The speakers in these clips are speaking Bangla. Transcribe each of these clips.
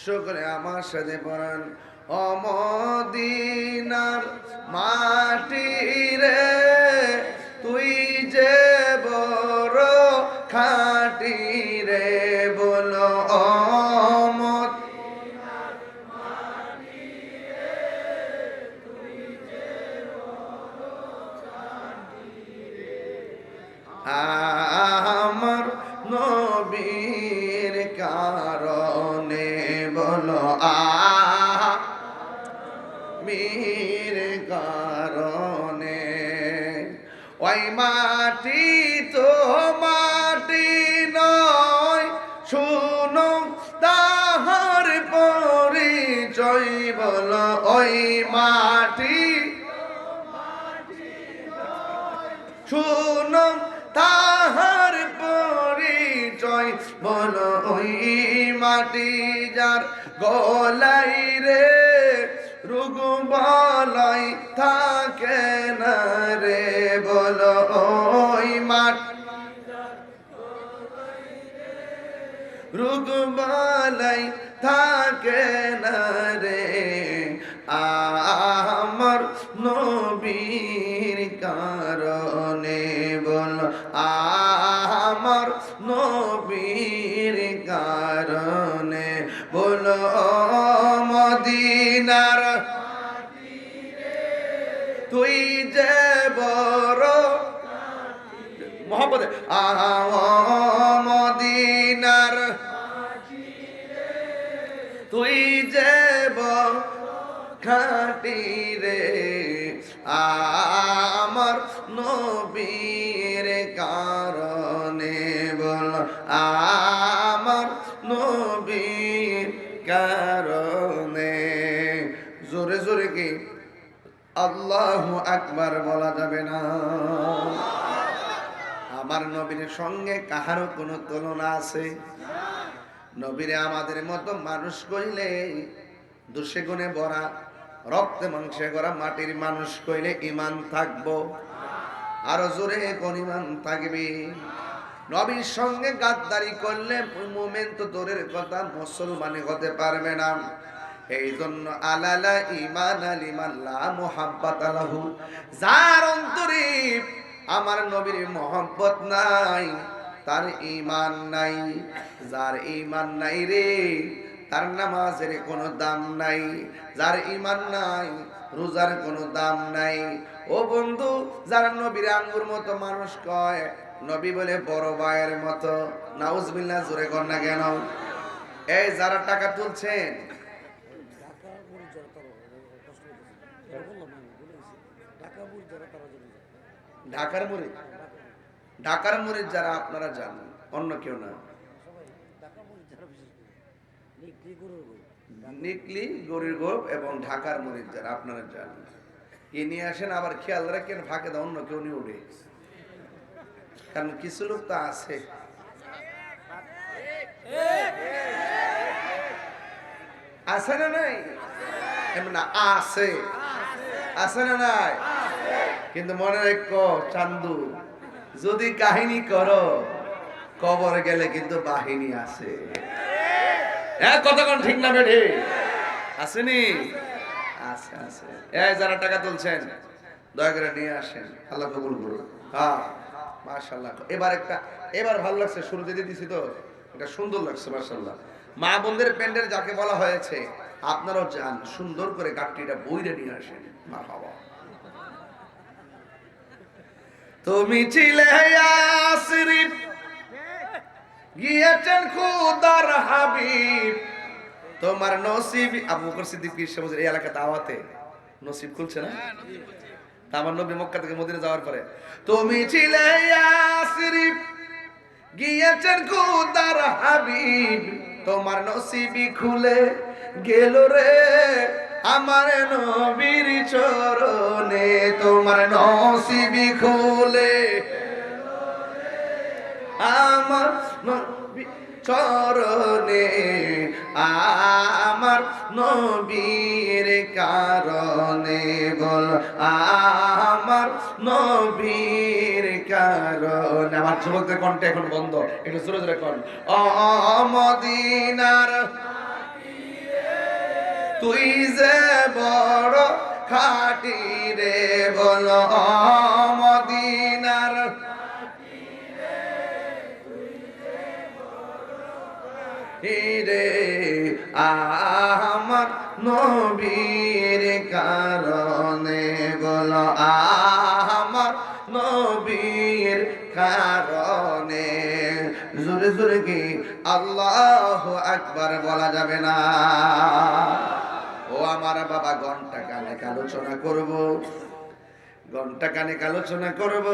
শুকরে আমার সাথে পড়েন ও মদিনার মাটি রে তুই যে বড় খাঁটি রে বলো ও আমার নবীর কারণে বলো আমির কারণে ওই মাটি তো মাটি নয় শুনো তাহার পরিচয় বলো ওই মাটি শুনো তাহার পরিচয় বলো ওই মাটি যার গলাই রে রোগ বালাই থাকে না রে বলো ওই মাটি রোগ বালাই থাকে না রে আমার নবীর কারণে বল আমার নবীর কারণে বল মদিনার তুই যে বড় মোহাম্মদ মদিনার তুই যে বড় খাঁটি রে আমার নবীর কারণে বল আমার নবীর কারণে জোরে জোরে কি আল্লাহু আকবার বলা যাবে না? আমার নবীর সঙ্গে কাহারও কোনো তুলনা আছে? নবীরে আমাদের মতো মানুষ কইলে দোষে গুণে ভরা রক্তে মাংসে গড়া মাটির মানুষ কইলে ঈমান থাকবো? আরো জোরে কোন ঈমান থাকবে? নবীর সঙ্গে গাদ্দারি করলে মুমিন তো দূরের কথা মুসলমান হতে পারবে না। এই জন্য আলালা ঈমান লিমান লা মুহাব্বাত লাহু, যার অন্তরে আমার নবীর মহব্বত নাই তার ঈমান নাই। যার ঈমান নাই রে তার নামাজের কোনো দাম নাই, যার ঈমান নাই রোজার কোনো দাম নাই। ও বন্ধু, যারা নবীর আঙ্গুর মতো মানুষ কয়, নবী বলে বড় ভাইয়ের মতো, নাউজুবিল্লাহ জোরে কর না কেন? এই যারা টাকা তুলছেন ঢাকার মুরিদ, ঢাকার মুরিদ যারা আপনারা জানেন, অন্য কেউ না। নিকলি গরুর গোপ এবং ঢাকার মুরিদ যারা আপনারা জানেন, এ নিয়ে আসেন। আবার খেয়াল রাখেন ফাঁকে দা অন্য কেউ নিয়ে উঠে, কারণ কিছু লোক তো আছে আছে না নাই, এমন আছে আছে না নাই? কিন্তু মনে রেখো চান্দু, যদি কাহিনী করো কবর গেলে কিন্তু বাহিনী আছে। কতক্ষণ ঠিক না বেঠে আসেনি? আছে আছে। এই যারা টাকা তুলছেন দয়া করে নিয়ে আসেন, আল্লাহ কবুল করুন। হ্যাঁ মাশাআল্লাহ। এবার ভালো লাগছে, শুরুতে দিয়ে দিছি তো, এটা সুন্দর লাগছে মাশাআল্লাহ। মা বোনদের প্যান্ডেল যাকে বলা হয়েছে, আপনারাও যান সুন্দর করে গাট্টিটা বইরে নিয়ে আসেন। মারহাবা। তুমি ছিলে ইয়াসরিব, গিয়েছেন খুদার হাবিব, তোমার নসিব। আবু বকর সিদ্দিক পীর সাহেব এই এলাকা দাওয়াতে নসিব খুলছে না? তা আমার নবী মক্কা থেকে মদিনা যাওয়ার পরে তুমি ছিলে ইয়াসরিব, গিয়েছেন খুদার হাবিব, তোমার নসিবই খুলে গেল রে আমার নবীর চরণে, তোমার নসিবই খুলে আমার নবীর চরণে, আমার নবীর কারণে বল আমার নবীর কারণে। আমার যুবকদের কণ্ঠে এখন বন্ধ, একটু জোরে জোরে কর। ও মদিনার তুই যে বড় খাঁটি রে বলো মদিনার রে আমার নবীর কারণে বলো আমার নবীর কারণে জোরে জোরে কি আল্লাহু আকবার বলা যাবে না? ও আমার বাবা, ঘন্টা কানেক আলোচনা করব, ঘন্টা কানেক আলোচনা করব,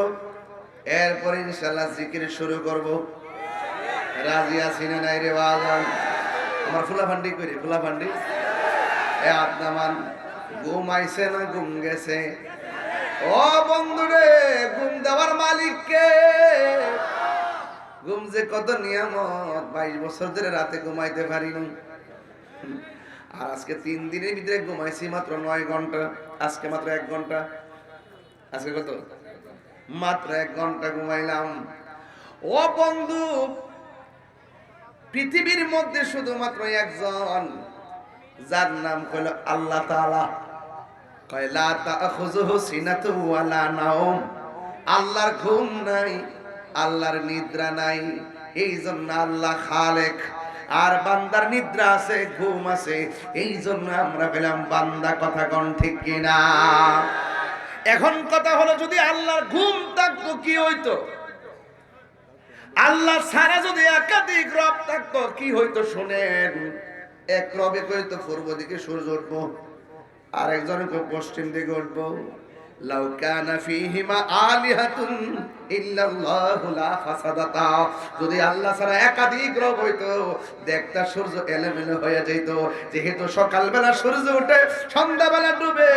এরপরে ইনশাআল্লাহ জিকির শুরু করব। রাজি আছি না নাই রে বাজান? আমার ফুলাফান্ডি করি, ফুলাফান্ডি এ আপনামান ঘুম আইছে না ঘুম গেছে? ও বন্ধু রে, ঘুম দেওয়ার মালিক কে? ঘুম যে কত নিয়ামত, 22 বছর ধরে রাতে ঘুমাইতে পারিনি, আর আজকে 3 দিনের ভিতরে ঘুমাইছি মাত্র 9 ঘন্টা। আজকে মাত্র 1 ঘন্টা, আজকে কত? মাত্র 1 ঘন্টা ঘুমাইলাম। ও বন্ধু, পৃথিবীর মধ্যে শুধুমাত্র একজন, যার নাম হলো আল্লাহ তাআলা। কয় লা তাখুযুহু সিনাতু ওয়ালা নাওম, আল্লাহর ঘুম নাই, আল্লাহর নিদ্রা নাই। এই জন্য আল্লাহ খালেক, আর বান্দার নিদ্রা আছে, ঘুম আছে। এই জন্য আমরা পেলাম বান্দা। কথা কোন ঠিক কিনা? এখন কথা হলো, যদি আল্লাহর ঘুম থাকতো কি হইতো? আল্লাহ ছাড়া যদি একাধিক রব থাকতো কি হইতো শুনেন। এক রবে কইতো পূর্ব দিকে সূর্য উঠবো, আর একজন পশ্চিম দিকে উঠবো। লাউ কানা ফীহিমা আলিহাতুন ইল্লাল্লাহু লা ফাসাদাতা, যদি আল্লাহ ছাড়া একাধিক রব হইতো, দেখতা সূর্য এলোমেলো হয়ে যেত। যেহেতু সকালবেলা সূর্য ওঠে, সন্ধ্যাবেলা ডুবে,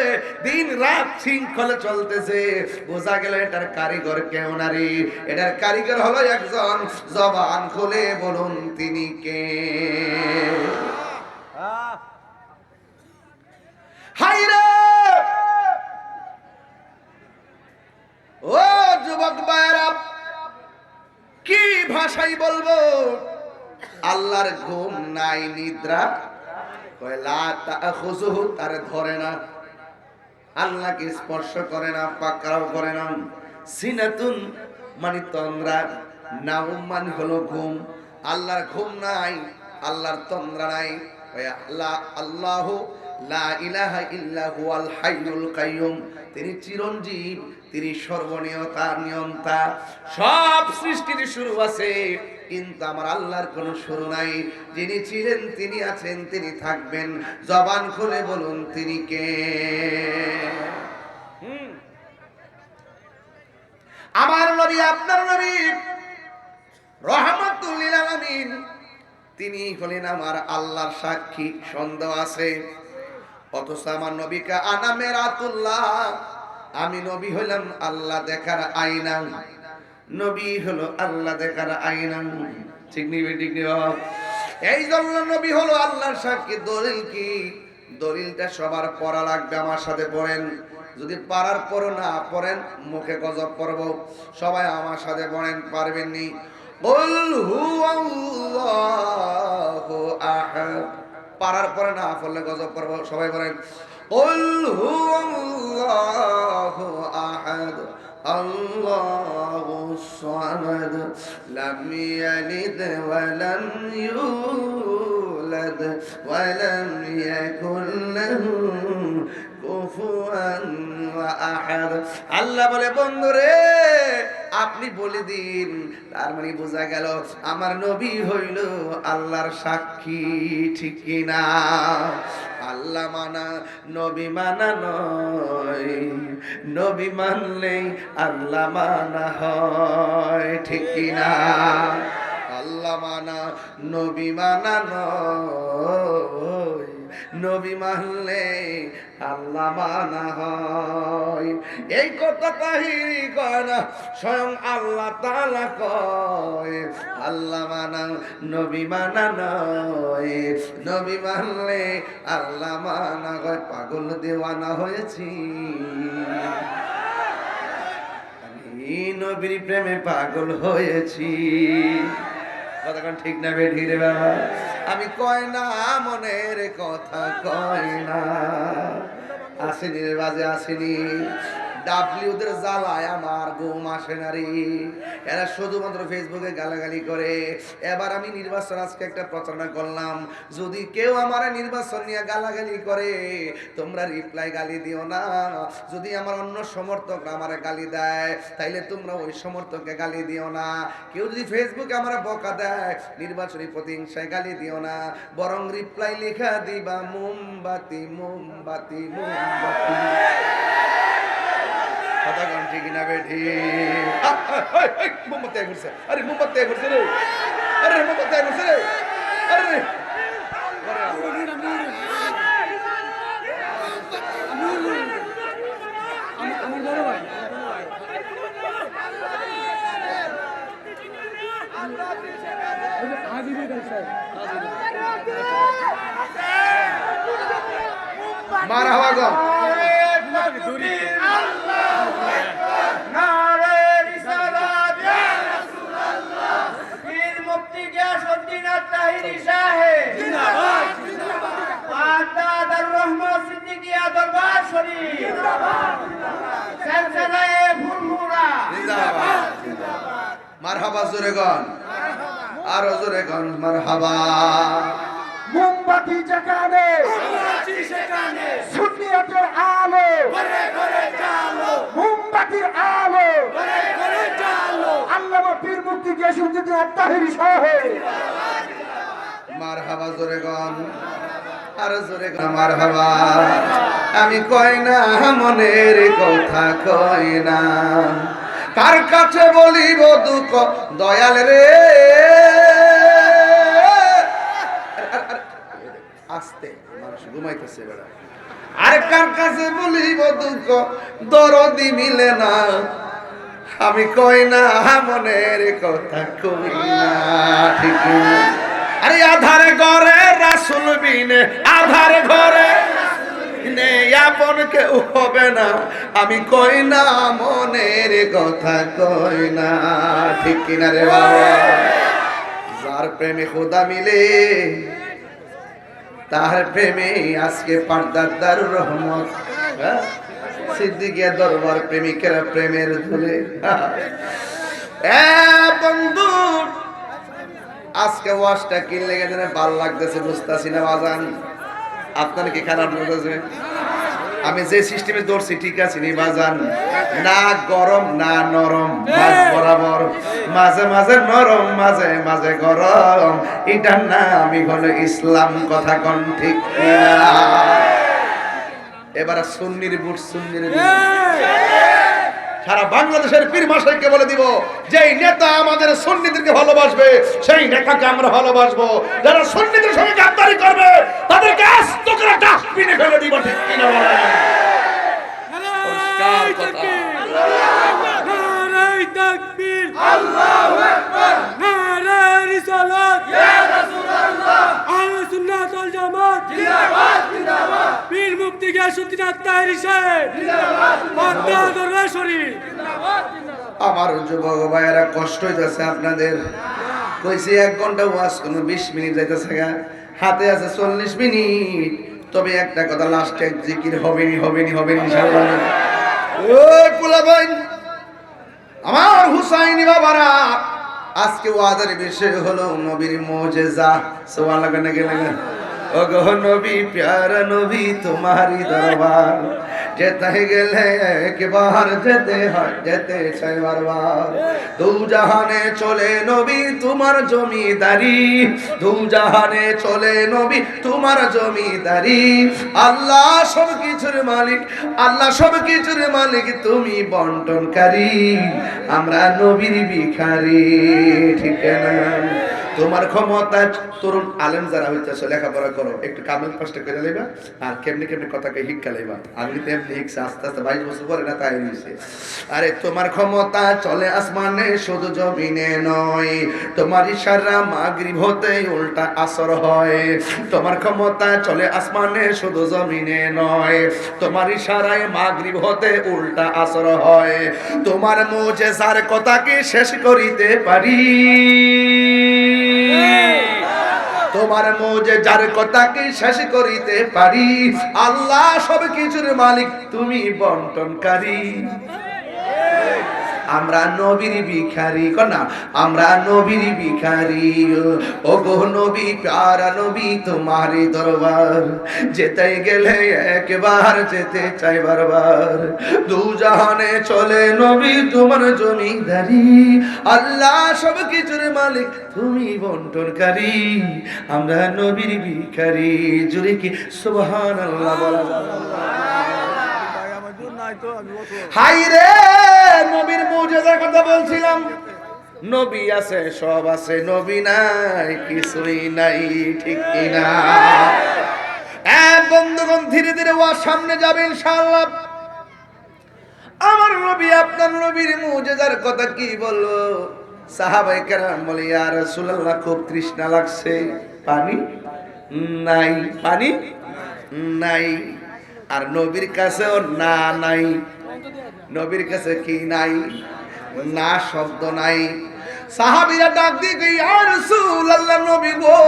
দিন রাত শৃঙ্খলে চলতেছে, বোঝা গেল এটার কারিগর কেউ নারী, এটার কারিগর হলো একজন। জবান খুলে বলুন তিনি কে? হায়রে ও যুবক ভাইরা, কি ভাষাই বলবো? আল্লাহর ঘুম নাই, নিদ্রা কয় লা তাখুযুহু, তারে ধরে না, আল্লাহকে স্পর্শ করে না, পাকড়াও করে না। সিনাতুন মানে তন্দ্রা, নাওম মানে হলো ঘুম। আল্লাহর ঘুম নাই, আল্লাহর তন্দ্রা নাই। আল্লাহু লা ইলাহা ইল্লা হুয়াল হাইয়ুল কাইয়ুম, তিনি চিরঞ্জীব, তিনি সর্বনিয়তা নিয়ন্তা। সব সৃষ্টির শুরু আছে, কিন্তু আমার আল্লাহর কোনো শুরু নাই। যিনি ছিলেন, তিনি আছেন, তিনি থাকবেন। জবান খুলে বলুন তিনি কে? আমার নবী, আপনার নবী রাহমাতুল লিল আলামিন, তিনি হলেন আমার আল্লাহর সাক্ষী। সন্দেহ আছে? অথচ আমার নবীকে আনা মেরাতুল্লাহ, আমি নবী হলাম আল্লাহ দেখার আয়না। নবী হলো আল্লাহ দেখার আয়না। ঠিক নিবে? ঠিক নিবে? এই জন্য নবী হলো আল্লাহর সাক্ষী। দলিল কি? দলিলটা সবার পড়া লাগবে। আমার সাথে পড়েন। যদি পারার পর না পড়েন, মুখে গজব পড়ব। সবাই আমার সাথে পড়েন, পারবেন নি? কুল হুয়াল্লাহু আহাদ। পারার পরে না পড়লে গজব পড়ব। সবাই বলেন কুল হুয়াল্লাহু আহাদ আল্লাহুস সামাদ লাম ইয়ালিদ ওয়া লাম ইউলাদ ওয়া লাম ইয়াকুল লাহু কুফুয়ান আহাদ। আল্লাহ বলে, বন্ধুরে আপনি বলে দিন। তার মানে বোঝা গেল আমার নবী হইল আল্লাহর সাক্ষী। ঠিক কিনা? আল্লাহ মানা নবী মানা নয়, নবী মানলেই আল্লাহ মানা হয়। ঠিক কিনা? আল্লাহ মানা নবী মানা নয়, নবী মানলে আল্লাহ মানা হয়। এই কথা তাহিরি কয় না, স্বয়ং আল্লাহ তাআলা কয় আল্লাহ মানা নবী মানা নয়, নবী মানলে আল্লাহ মানা হয়। পাগল দেওয়ানা হয়েছি, আমি নবীর প্রেমে পাগল হয়েছি। কথা ঠিক না বেঠিক রে বাবা? আমি কয় না মনের কথা কয় না। আসেনি রে বাজে আসেনি, ডাব্লিউদের জ্বালায় আমার ঘুম আসে না রে। এরা শুধুমাত্র ফেসবুকে গালাগালি করে। এবার আমি নির্বাচন আজকে একটা প্রচারণা করলাম, যদি কেউ আমার নির্বাচন নিয়ে গালাগালি করে তোমরা রিপ্লাই গালি দিও না। যদি আমার অন্য সমর্থকরা আমার গালি দেয় তাইলে তোমরা ওই সমর্থককে গালি দিও না। কেউ যদি ফেসবুকে আমার বকা দেয় নির্বাচনী প্রতিহিংসায় গালি দিও না, বরং রিপ্লাই লেখা দিবা মোমবাতি মোমবাতি মোমবাতি। কথা কোন ঠিক না বেঠি? মোমবাতি ঘুরছে, আরে মোমবাতি ঘুরছে রে, আরে মোমবাতি ঘুরছে রে, আরে আমার বড় ভাই মার হাওয়া গো মারহাবা জোরে গন, আরো জোরে গন মারহাবা। মোমবাতি যেখানে সুন্নিয়তের আলো, মোমবাতির আলো, আল্লামা পীর মুফতি গিয়াসউদ্দিন আত-তাহেরী সাহেব। মারহাবা জোরে গন, আরো জোরে গন মারহাবা। আমি কই না মনের কথা কই না, কার কাছে বলিব দুঃখ দয়াল রে। আস্তে মানুষ ঘুমাইতেছে বেড়া। আর কার কাছে বলিব দুঃখ দরদি মিলে না, আমি কই না মনের কথা কই না, ঠিক না? আরে আধারে ঘরে রাসূল বিনে, আধারে ঘরে আপন কেউ হবে না, আমি কই না মনের কথা কই না, ঠিক কিনা রে বাবা? যার প্রেমে খোদা মিলে তার প্রেমে আজকে পর্দার দারুর রহমত, সিদ্দিকিয়া দরবার প্রেমিকেরা প্রেমের ধুলে। বন্ধু আজকে ওয়াজটা কিনলে গেছে ভালো লাগতেছে, বুঝতেছি না বাজান আপনার কি খারাপ লাগতেছে? আমি যে সিস্টেমে ধরছি ঠিক আছে নি বাজান? না গরম না নরম, মাঝ বরাবর, মাঝে মাঝে নরম মাঝে মাঝে গরম, এটার নামই হলো ইসলাম। কথা কোন ঠিক না? এবার সুন্নির বুট সুন্নির সারা বাংলাদেশের পীর মাশাইখকে বলে দিব, যেই নেতা আমাদের সুন্নিদেরকে ভালোবাসবে সেই নেতাকে আমরা ভালোবাসবো। যারা সুন্নিদের সঙ্গে গাদ্দারি করবে তাদেরকে আস্ত করে ডাস্টবিনে ফেলে দিব, ঠিক কিনা বলেন? পরিষ্কার কথা। নারায়ে তাকবীর, আল্লাহু আকবার, নারায়ে রিসালাত, ইয়া রাসূলুল্লাহ, আহলে সুন্নাত ওয়াল জামাত জিন্দাবাদ জিন্দাবাদ, পীর মুফতি গিয়াসউদ্দিন আত-তাহেরী সাহেব জিন্দাবাদ জিন্দাবাদ, দরবার শরীফ জিন্দাবাদ জিন্দাবাদ। আমার যুবক ভাইয়েরা কষ্ট হইতেছে আপনাদের, কইছি 1 ঘন্টা ওয়াজ কোন 20 মিনিট যাইতেছে গা, হাতে আছে 40 মিনিট। তবে একটা কথা, লাস্টে জিকির হবেনি হবেনি হবেনি ইনশাআল্লাহ। ওই পোলাবাইন আমার হুসাইনি বাবারা, আজকে ওয়াজের বিষয় হলো নবীর মুজিজা। সুবহানাল্লাহ কেন গেলেন? ও গো নবী প্যারা নবী তোমারি দরবার, যেতে গেলে একবার যেতে হয়, যেতে চাই বারবার। দু জাহানে চলে নবী তোমার জমিদারি, দু জাহানে চলে নবী তোমার জমিদারি। আল্লাহ সব কিছুর মালিক, আল্লাহ সব কিছুর মালিক, তুমি বন্টনকারী, আমরা নবীর ভিখারি, ঠিক না? তোমার ক্ষমতা তরুণ আলেম যারা হইতেছে লেখাপড়া করো, একটু কামেল পাশটা করে লইবা আর কেমনি কেমনি কথাকে শিক্ষা লইবা। আমি তো এমনি শিখছি আস্তে আস্তে 22 বছর পরে না, তাই হইছে। আরে তোমার ক্ষমতা চলে আসমানে শুধু জমিনে নয়, তোমার ইশারা মাগরিব হতে উল্টা আসর হয়। তোমার ক্ষমতা চলে আসমানে শুধু জমিনে নয়, তোমার ইশারায় মাগরিব হতে উল্টা আসর হয়। তোমার মুজিজার কথা কি শেষ করিতে পারি? তোমার মুজিজার কথা কি শেষ করিতে পারি? আল্লাহ সব কিছুর মালিক, তুমি বন্টনকারী। আমরা নবীর ভিখারি, কনা আমরা নবীর ভিখারি। ও গো নবী, প্যারা নবী, তোমারই দরবার যেতে গেলে একবার যেতে চাই বারবার। দু জাহানে চলে নবী তোমার জমিদারি। আল্লাহ সব কিছুর মালিক, তুমি বন্টনকারী। আমরা নবীর ভিখারি। জুড়ে কি সুবহানাল্লাহ বলা যাবে? হাই রে, নবীর মুজিজার কথা বলছিলাম। নবী আছে, সব আছে, নবী নাই কিছুই নাই, ঠিক কিনা? বন্ধুগণ, ধীরে ধীরে ওয়াজ সামনে যাবে ইনশাআল্লাহ। আমার নবী আপনার নবীর মুজিজার কথা কি বলবো? সাহাবায়ে কেরাম বলে, ইয়া রাসূলুল্লাহ, খুব তৃষ্ণা লাগছে, পানি নাই, পানি নাই। আর নবীর কাছেও না নাই। নবীর কাছে কি নাই? না শব্দ নাই। সাহাবীরা ডাক দিয়ে কই, ইয়া রাসূলুল্লাহ, নবী গো,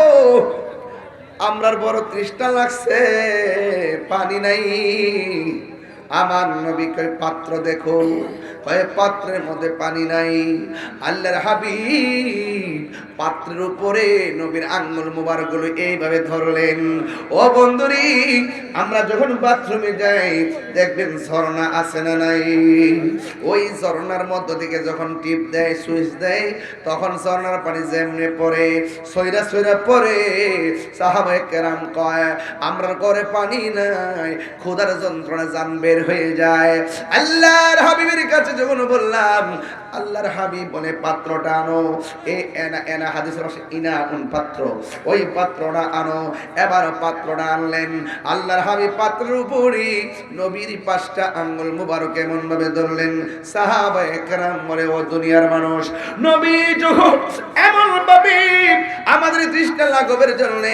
আমরার বড় তৃষ্ণা লাগছে, পানি নাই। আমার নবী কয়, পাত্র দেখো। কয়, পাত্রের মধ্যে পানি নাই। আল্লাহর হাবিব পাত্রের উপরে নবীর আঙ্গুল মুবারকগুলো এইভাবে ধরলেন। ও বন্ধুরি, আমরা যখন বাথরুমে যাই দেখবেন ঝর্ণা আছে না নাই? ওই ঝর্ণার মধ্য থেকে যখন টিপ দেয়, সুইচ দেয়, তখন ঝর্ণার পানি যেমনে পড়ে, সইরা সইরা পড়ে। সাহাবায়ে কেরাম কয়, আমরার ঘরে পানি নাই, ক্ষুধার যন্ত্রণা জান বের হয়ে যায়। আল্লাহর হাবিবের কাছে যখন বললাম, আল্লাহর হাবিব বলে, পাত্রটা আনো। এনা হাদিসের ইনা কোন পাত্র, ওই পাত্রটা আনো। এবার পাত্রটা আনলেন। আল্লাহর হাবিব পাত্রের উপরে নবীর 5টা আঙ্গুল মুবারক এমন ভাবে ধরলেন। সাহাবায়ে কেরাম বলে, ও দুনিয়ার মানুষ, নবী যখন এমন ভাবে আমাদের তৃষ্ণা লাঘবের জন্য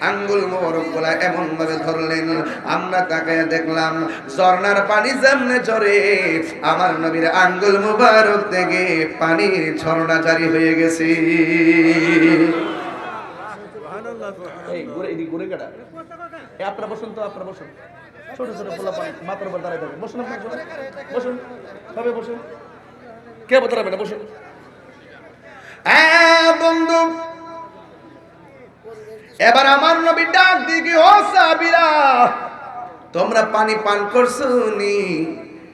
আঙ্গুল মুবারক গুলা এমন ভাবে ধরলেন, আমরা তাকায় দেখলাম ঝর্ণার পানি যেমনে ঝরে, আমার নবীর আঙ্গুল মুবারক থেকে পানির ঝর্ণা জারি হয়ে গেছে। আপনারা বসুন তো, আপনারা বসুন। ছোট ছোট পোলা মাথার উপর দাঁড়ায় থাকবে। বসুন, বসুন, সবাই বসুন। কে দাঁড়াবে না? বসুন। বন্ধু, এবার আমার নবী ডাক দিকে, ও সাহাবীরা, তোমরা পানি পান করছো নি?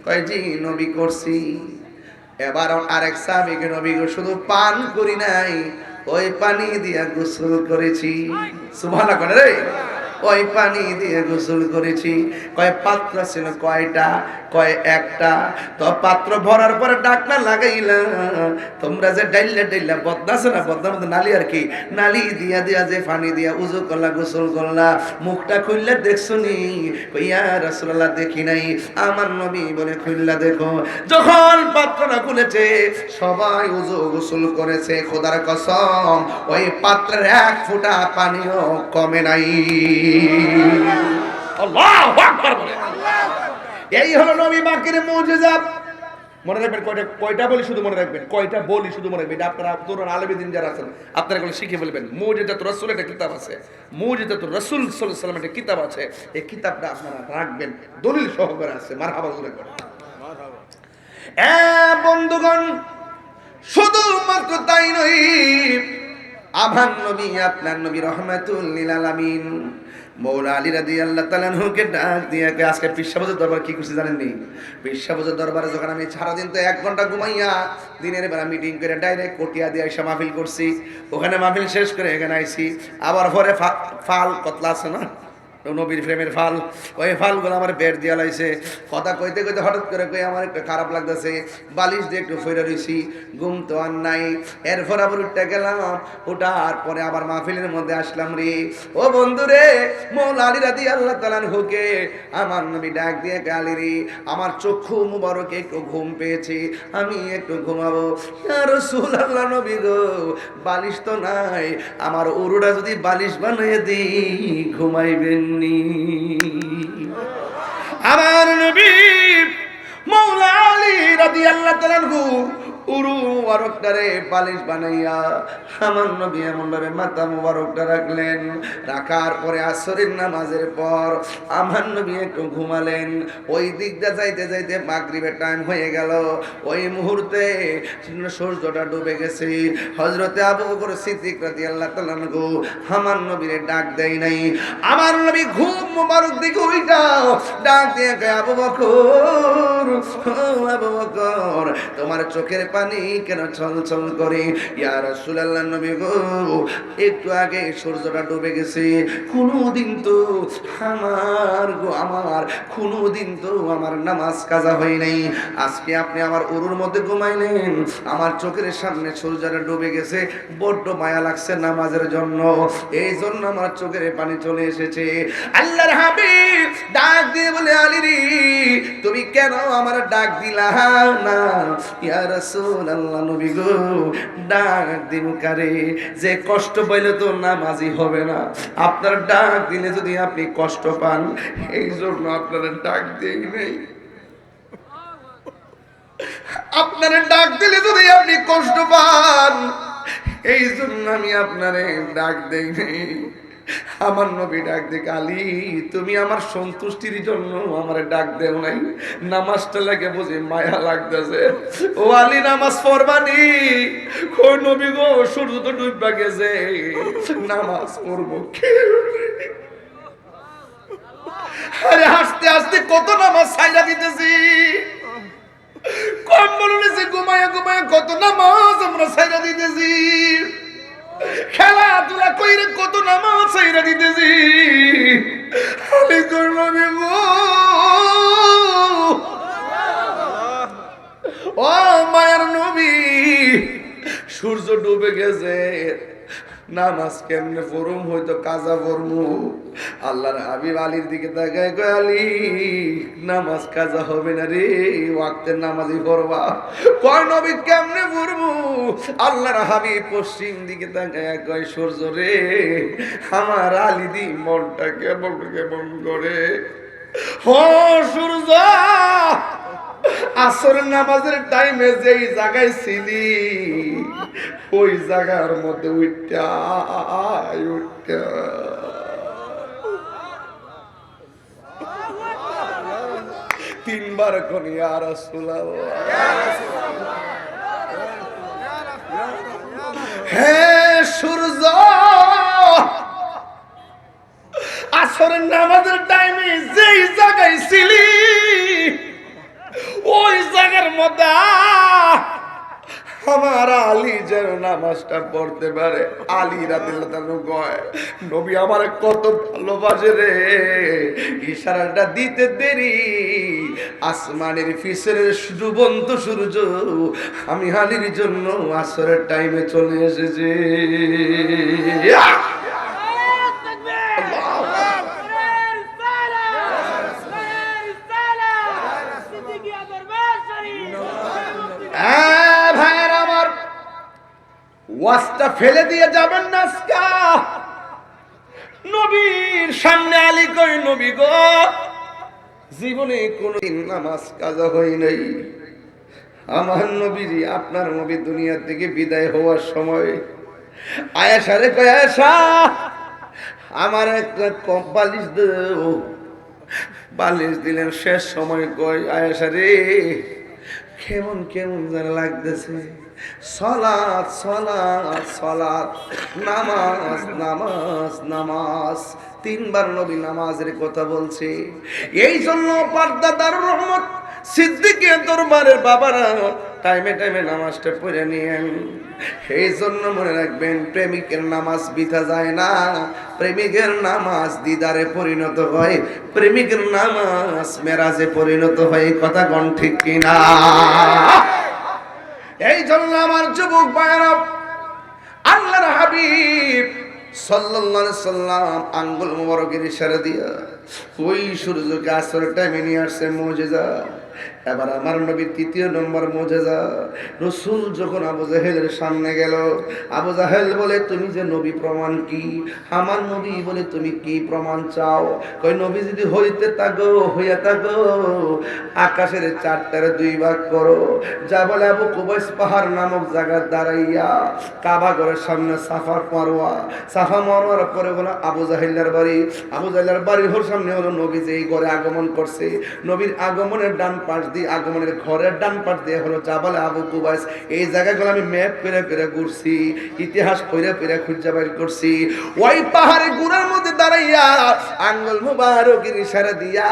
কয়, জি নবী করছি। এবার আরেক সাহাবীকে, নবী গো, শুধু পান করি নাই, ওই পানি দিয়া গোসল করেছি। সুবহানাল্লাহ করে রে, ওই পানি দিয়ে গোসল করেছি। কয়, পাত্র ছিল কয়টা? কয়, একটা। তো পাত্র ভরার পরে ডাকনা লাগাইলা, তোমরা যে ডাইলা ডাইলা বদনা আছে না, বদনার মধ্যে নালি আর কি, নালি দিয়া দিয়া যে পানি দিয়া উজু করলা, গোসল করলা, মুখটা খুললে দেখছো নি? ইয়া রাসূলুল্লাহ, দেখি নাই। আমার নবী বলে, খুললা দেখো। যখন পাত্রটা খুলেছে, সবাই উজু গোসল করেছে। খোদার কসম, ওই পাত্রের এক ফোঁটা পানিও কমে নাই। আল্লাহু আকবার বলে। এই হলো নবী পাকের মুজিজা। মনে রাখবেন, কয়টা বলি শুধু মনে রাখবেন, কয়টা বলি শুধু মনে রাখবেন। আপনারা তরুণ আলেমদিন যারা আছেন, আপনারা এগুলো শিখে ফেলবেন। মুজিজাতুর রাসূল একটা কিতাব আছে, মুজিজাতুর রাসূল সাল্লাল্লাহু আলাইহি ওয়াসাল্লাম একটা কিতাব আছে। এই কিতাবটা আপনারা রাখবেন, দলিল সহকারে আছে। মারহাবা বলে করে। বন্ধুগণ, শুধুমাত্র তাই নয়, আমার নবী আপনার নবী রাহমাতুল লিল আলামিন মৌলা আলী রাদিয়াল্লাহু তাআলা আনহুকে ডাক দিয়ে, আজকে পীর সাহেবের দরবার কি করছি জানেন নি? পীর সাহেবের দরবারে যখন আমি সারাদিন তো 1 ঘন্টা ঘুমাইয়া দিনের বেলা মিটিং করে ডাইরেক্ট কোটিয়া দিয়ে এসে মাহফিল করছি। ওখানে মাহফিল শেষ করে এখানে আইছি। আবার পরে ফাল কতলা আছে না, নবীর প্রেমের ফাল, ওই ফালগুলো আমার বের দিয়া লাইছে। কথা কইতে কইতে হঠাৎ করে কই, আমার একটু খারাপ লাগতেছে, বালিশ দিয়ে একটু ফইরা রইছি, ঘুম তো আর নাই। এরপর আবার উঠতে গেলাম, ওঠার পরে আবার মাহফিলের মধ্যে আসলাম রে। ও বন্ধু রে, মৌলা আলী রাদিয়াল্লাহু তাআলা আনহুকে আমার নবী ডাক দিয়ে, গালি রে, আমার চক্ষু মুবারক একটু ঘুম পেয়েছে, আমি একটু ঘুমাবো। ইয়া রাসূলুল্লাহ, নবী গো, বালিশ তো নাই, আমার উরুটা যদি বালিশ বানিয়ে দিই ঘুমাইবেন। আমার নবী মৌলা আলী রাদিয়াল্লাহু তাআলা আনহু উরু মুবারকটারে পালিশ বানাইয়া আমার নবী এমন ভাবে মাথা মুবারকটা রাখলেন। রাখার পরে আসরের নামাজের পর আমার নবী একটু ঘুমালেন। ওই দিকটা যাইতে যাইতে মাগরিবের টাইম হয়ে গেল। ওই মুহূর্তে সূর্যটা ডুবে গেছে। হযরতে আবু বকর সিদ্দিক রাদিয়াল্লাহু তাআলা আনহু আমার নবীরে ডাক দেয় নাই। আমার নবী ঘুম মুবারক দিকে উইঠা ডাক দিয়ে কয়, আবু বকর, ও আবু বকর, তোমার চোখের পানি কেন ছলছল করে? ইয়া রাসূলুল্লাহ, নবী গো, একটু আগে সূর্যটা ডুবে গেছে। কোনদিন তো আমার কোনদিন তো আমার নামাজ কাজা হয় নাই। আজকে আপনি আমার উরুর মধ্যে ঘুমাইলেন, আমার চোখের সামনে সূর্যটা ডুবে গেছে, বড্ড মায়া লাগছে নামাজের জন্য, এই জন্য আমার চোখের পানি চলে এসেছে। আল্লাহর হাবিব ডাক দিয়ে বলে, আলী রে, তুমি কেন আমার ডাক দিলা না? ইয়া রাসূলুল্লাহ, নবী গো, ডাক দিন কারে? যে কষ্ট পাইলে তো নামাজি হবে না। আপনার ডাক দিলে যদি আপনি কষ্ট পান, এই জন্য আপনারা ডাক দেই নাই। আপনারা ডাক দিলে যদি আপনি কষ্ট পান, এই জন্য আমি আপনারে ডাক দেই নাই। আমার নবী ডাক দেখে, আলী, তুমি আমার সন্তুষ্টির জন্য আমার ডাক দেও নাই? নামাজটা লাগে বুঝি মায়া লাগতেছে। ও আলী, নামাজ পড়বানি? কই নবী গো, সূর্য তো ডুববা গেছে, নামাজ পড়বো। আরে হাসতে হাসতে কত নামাজ ছাইড়া দিতেছি, কম বলেছি, ঘুমায়া ঘুমায়া কত নামাজ আমরা ছাইড়া দিতেছি, খেলাধুলা কইরে কত নামাজ ছাইড়া দিতেছি। আলী কই নবী গো, ও মায়ার নবী, সূর্য ডুবে গেছে, নামাজ কেমনে পড়ুম? হয়তো কাজা পড়মু। আল্লাহর হাবিব আলীর দিকে তাকায় কয়, আলী, নামাজ কাজা হবে না রে, ওয়াক্তের নামাজই পড়বা। কয় নবী, কেমনে পড়বো? আল্লাহর হাবিব পশ্চিম দিকে তাকায় কয়, সূর্য রে, আমার আলী দি মনটা কেমন কেমন করে। ও সূর্য, আসরের নামাজের টাইমে যেই জায়গায় ছিলি, ওই জায়গার মধ্যে উঠা তিনবার কোন, ইয়া রাসূলুল্লাহ, হে সূর্য, আসরের নামাজের টাইমে যেই জায়গায় ছিলি, ওই জায়গার মধ্যে আমার আলী যেন নামাজটা পড়তে পারে। আলী রাদিয়াল্লাহু আনহু কয়, নবী আমার কত ভালোবাসে রে। ইশারাটা দিতে দেরি, আসমানের ফিসের ডুবন্ত সূর্য আমি আলীর জন্য আসরের টাইমে চলে এসেছে। ভাইয়ের আমার, ওয়াজটা ফেলে দিয়ে যাবেন না। নবীর সামনে আলী কই, নবী গো, জীবনে কোনদিন নামাজ কাজা হয় নাই। আমার নবীজি, আপনার নবী দুনিয়া থেকে বিদায় হওয়ার সময় আয়েশা রে কয়, আয়েশা, আমার একটা কম বালিশ দাও। বালিশ দিলেন। শেষ সময় কয়, আয়েশা রে, কেমন কেমন যেন লাগতেছে, সালাত সালাত সালাত, নামাজ নামাজ নামাজ। তিনবার নবী নামাজের কথা বলছে। এই জন্য পর্দাদার রহমত সিদ্দিকের দরবারের বাবারা টাইমে টাইমে নামাজটা পড়ে নিয়েন। এই জন্য মনে রাখবেন, প্রেমিকের নামাজ বৃথা যায় না, প্রেমিকের নামাজ দিদারে পরিণত হয়, প্রেমিকের নামাজ মেরাজে পরিণত হয়। কথা কোন ঠিক কিনা? এই জন্য আমার যুবক ভাইরা, আল্লাহর হাবিব সাল্লাল্লাহু আলাইহি সাল্লাম আঙ্গুল মোবারকের ইশারা দিয়া ওই সূর্যকে আসরের টাইমে নিয়ে আসছে। মুজিজা, এবার আমার নবীর তৃতীয় নম্বর মুজিজা, রাসূল যখন আবু জাহেলের সামনে গেল, আবু জাহেল বলে তুমি যে নবী প্রমাণ কি? আমার নবী বলে তুমি কি প্রমাণ চাও? কই নবী যদি হইতে থাকো হইয়া থাকো আকাশের চারটারে দুই ভাগ করো, যা বলে আবু কুবাইস পাহাড় নামক জায়গা দাঁড়াইয়া কাবা ঘরের সামনে সাফা মারওয়া, সাফা মারওয়ার পরে হলো আবু জাহেলের বাড়ি, আবু জাহেলের বাড়ির সামনে হলো নবী যে এই ঘরে আগমন করছে, নবীর আগমনের ডান পাশ দিয়ে, আগমনের ঘরের ডান পাশ দিয়ে হলো জাবালে আবু কুবাইস। এই জায়গাগুলো আমি ম্যাপ করে করে ঘুরছি, ইতিহাস পড়ে পড়ে খুঁজে বের করছি। ওই পাহাড়ে গুড়ার মধ্যে দাঁড়াইয়া আঙ্গুল মুবারকের ইশারা দিয়া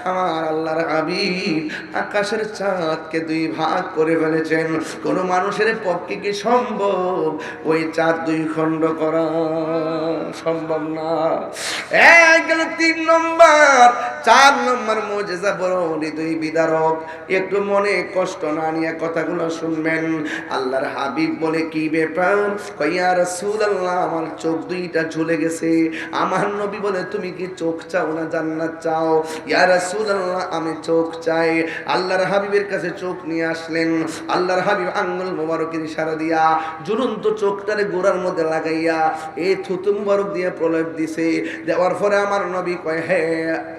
আমার আল্লাহর হাবিব আকাশের চাঁদকে দুই ভাগ করে ফেলেছেন। কোন মানুষের পক্ষে কি সম্ভব ওই চাঁদ দুই খণ্ড করা? সম্ভব না। এক গেল 3 নম্বর, 4 নম্বর মুজিজা বড় হৃদয় বিদারক। একটু মনে কষ্ট না নিয়ে কথাগুলো শুনবেন। আল্লাহর হাবিব বলে কি ব্যাপার? কই ইয়া রাসূলুল্লাহ আমার চোখ দুইটা ঝুলে গেছে। আমার নবী বলে তুমি কি চোখ চাও না জান্নাত চাও? ইয়া রাসূলুল্লাহ আমি চোখ চাই। আল্লাহর হাবিবের কাছে চোখ নিয়ে আসলেন। আল্লাহর হাবিব আঙ্গুল মোবারকের ইশারা দিয়া ঝুলন্ত চোখটারে গোড়ার মধ্যে লাগাইয়া এই থুতু মোবারক দিয়ে প্রলেপ দিছে। দেওয়ার পরে আমার নবী কয় হে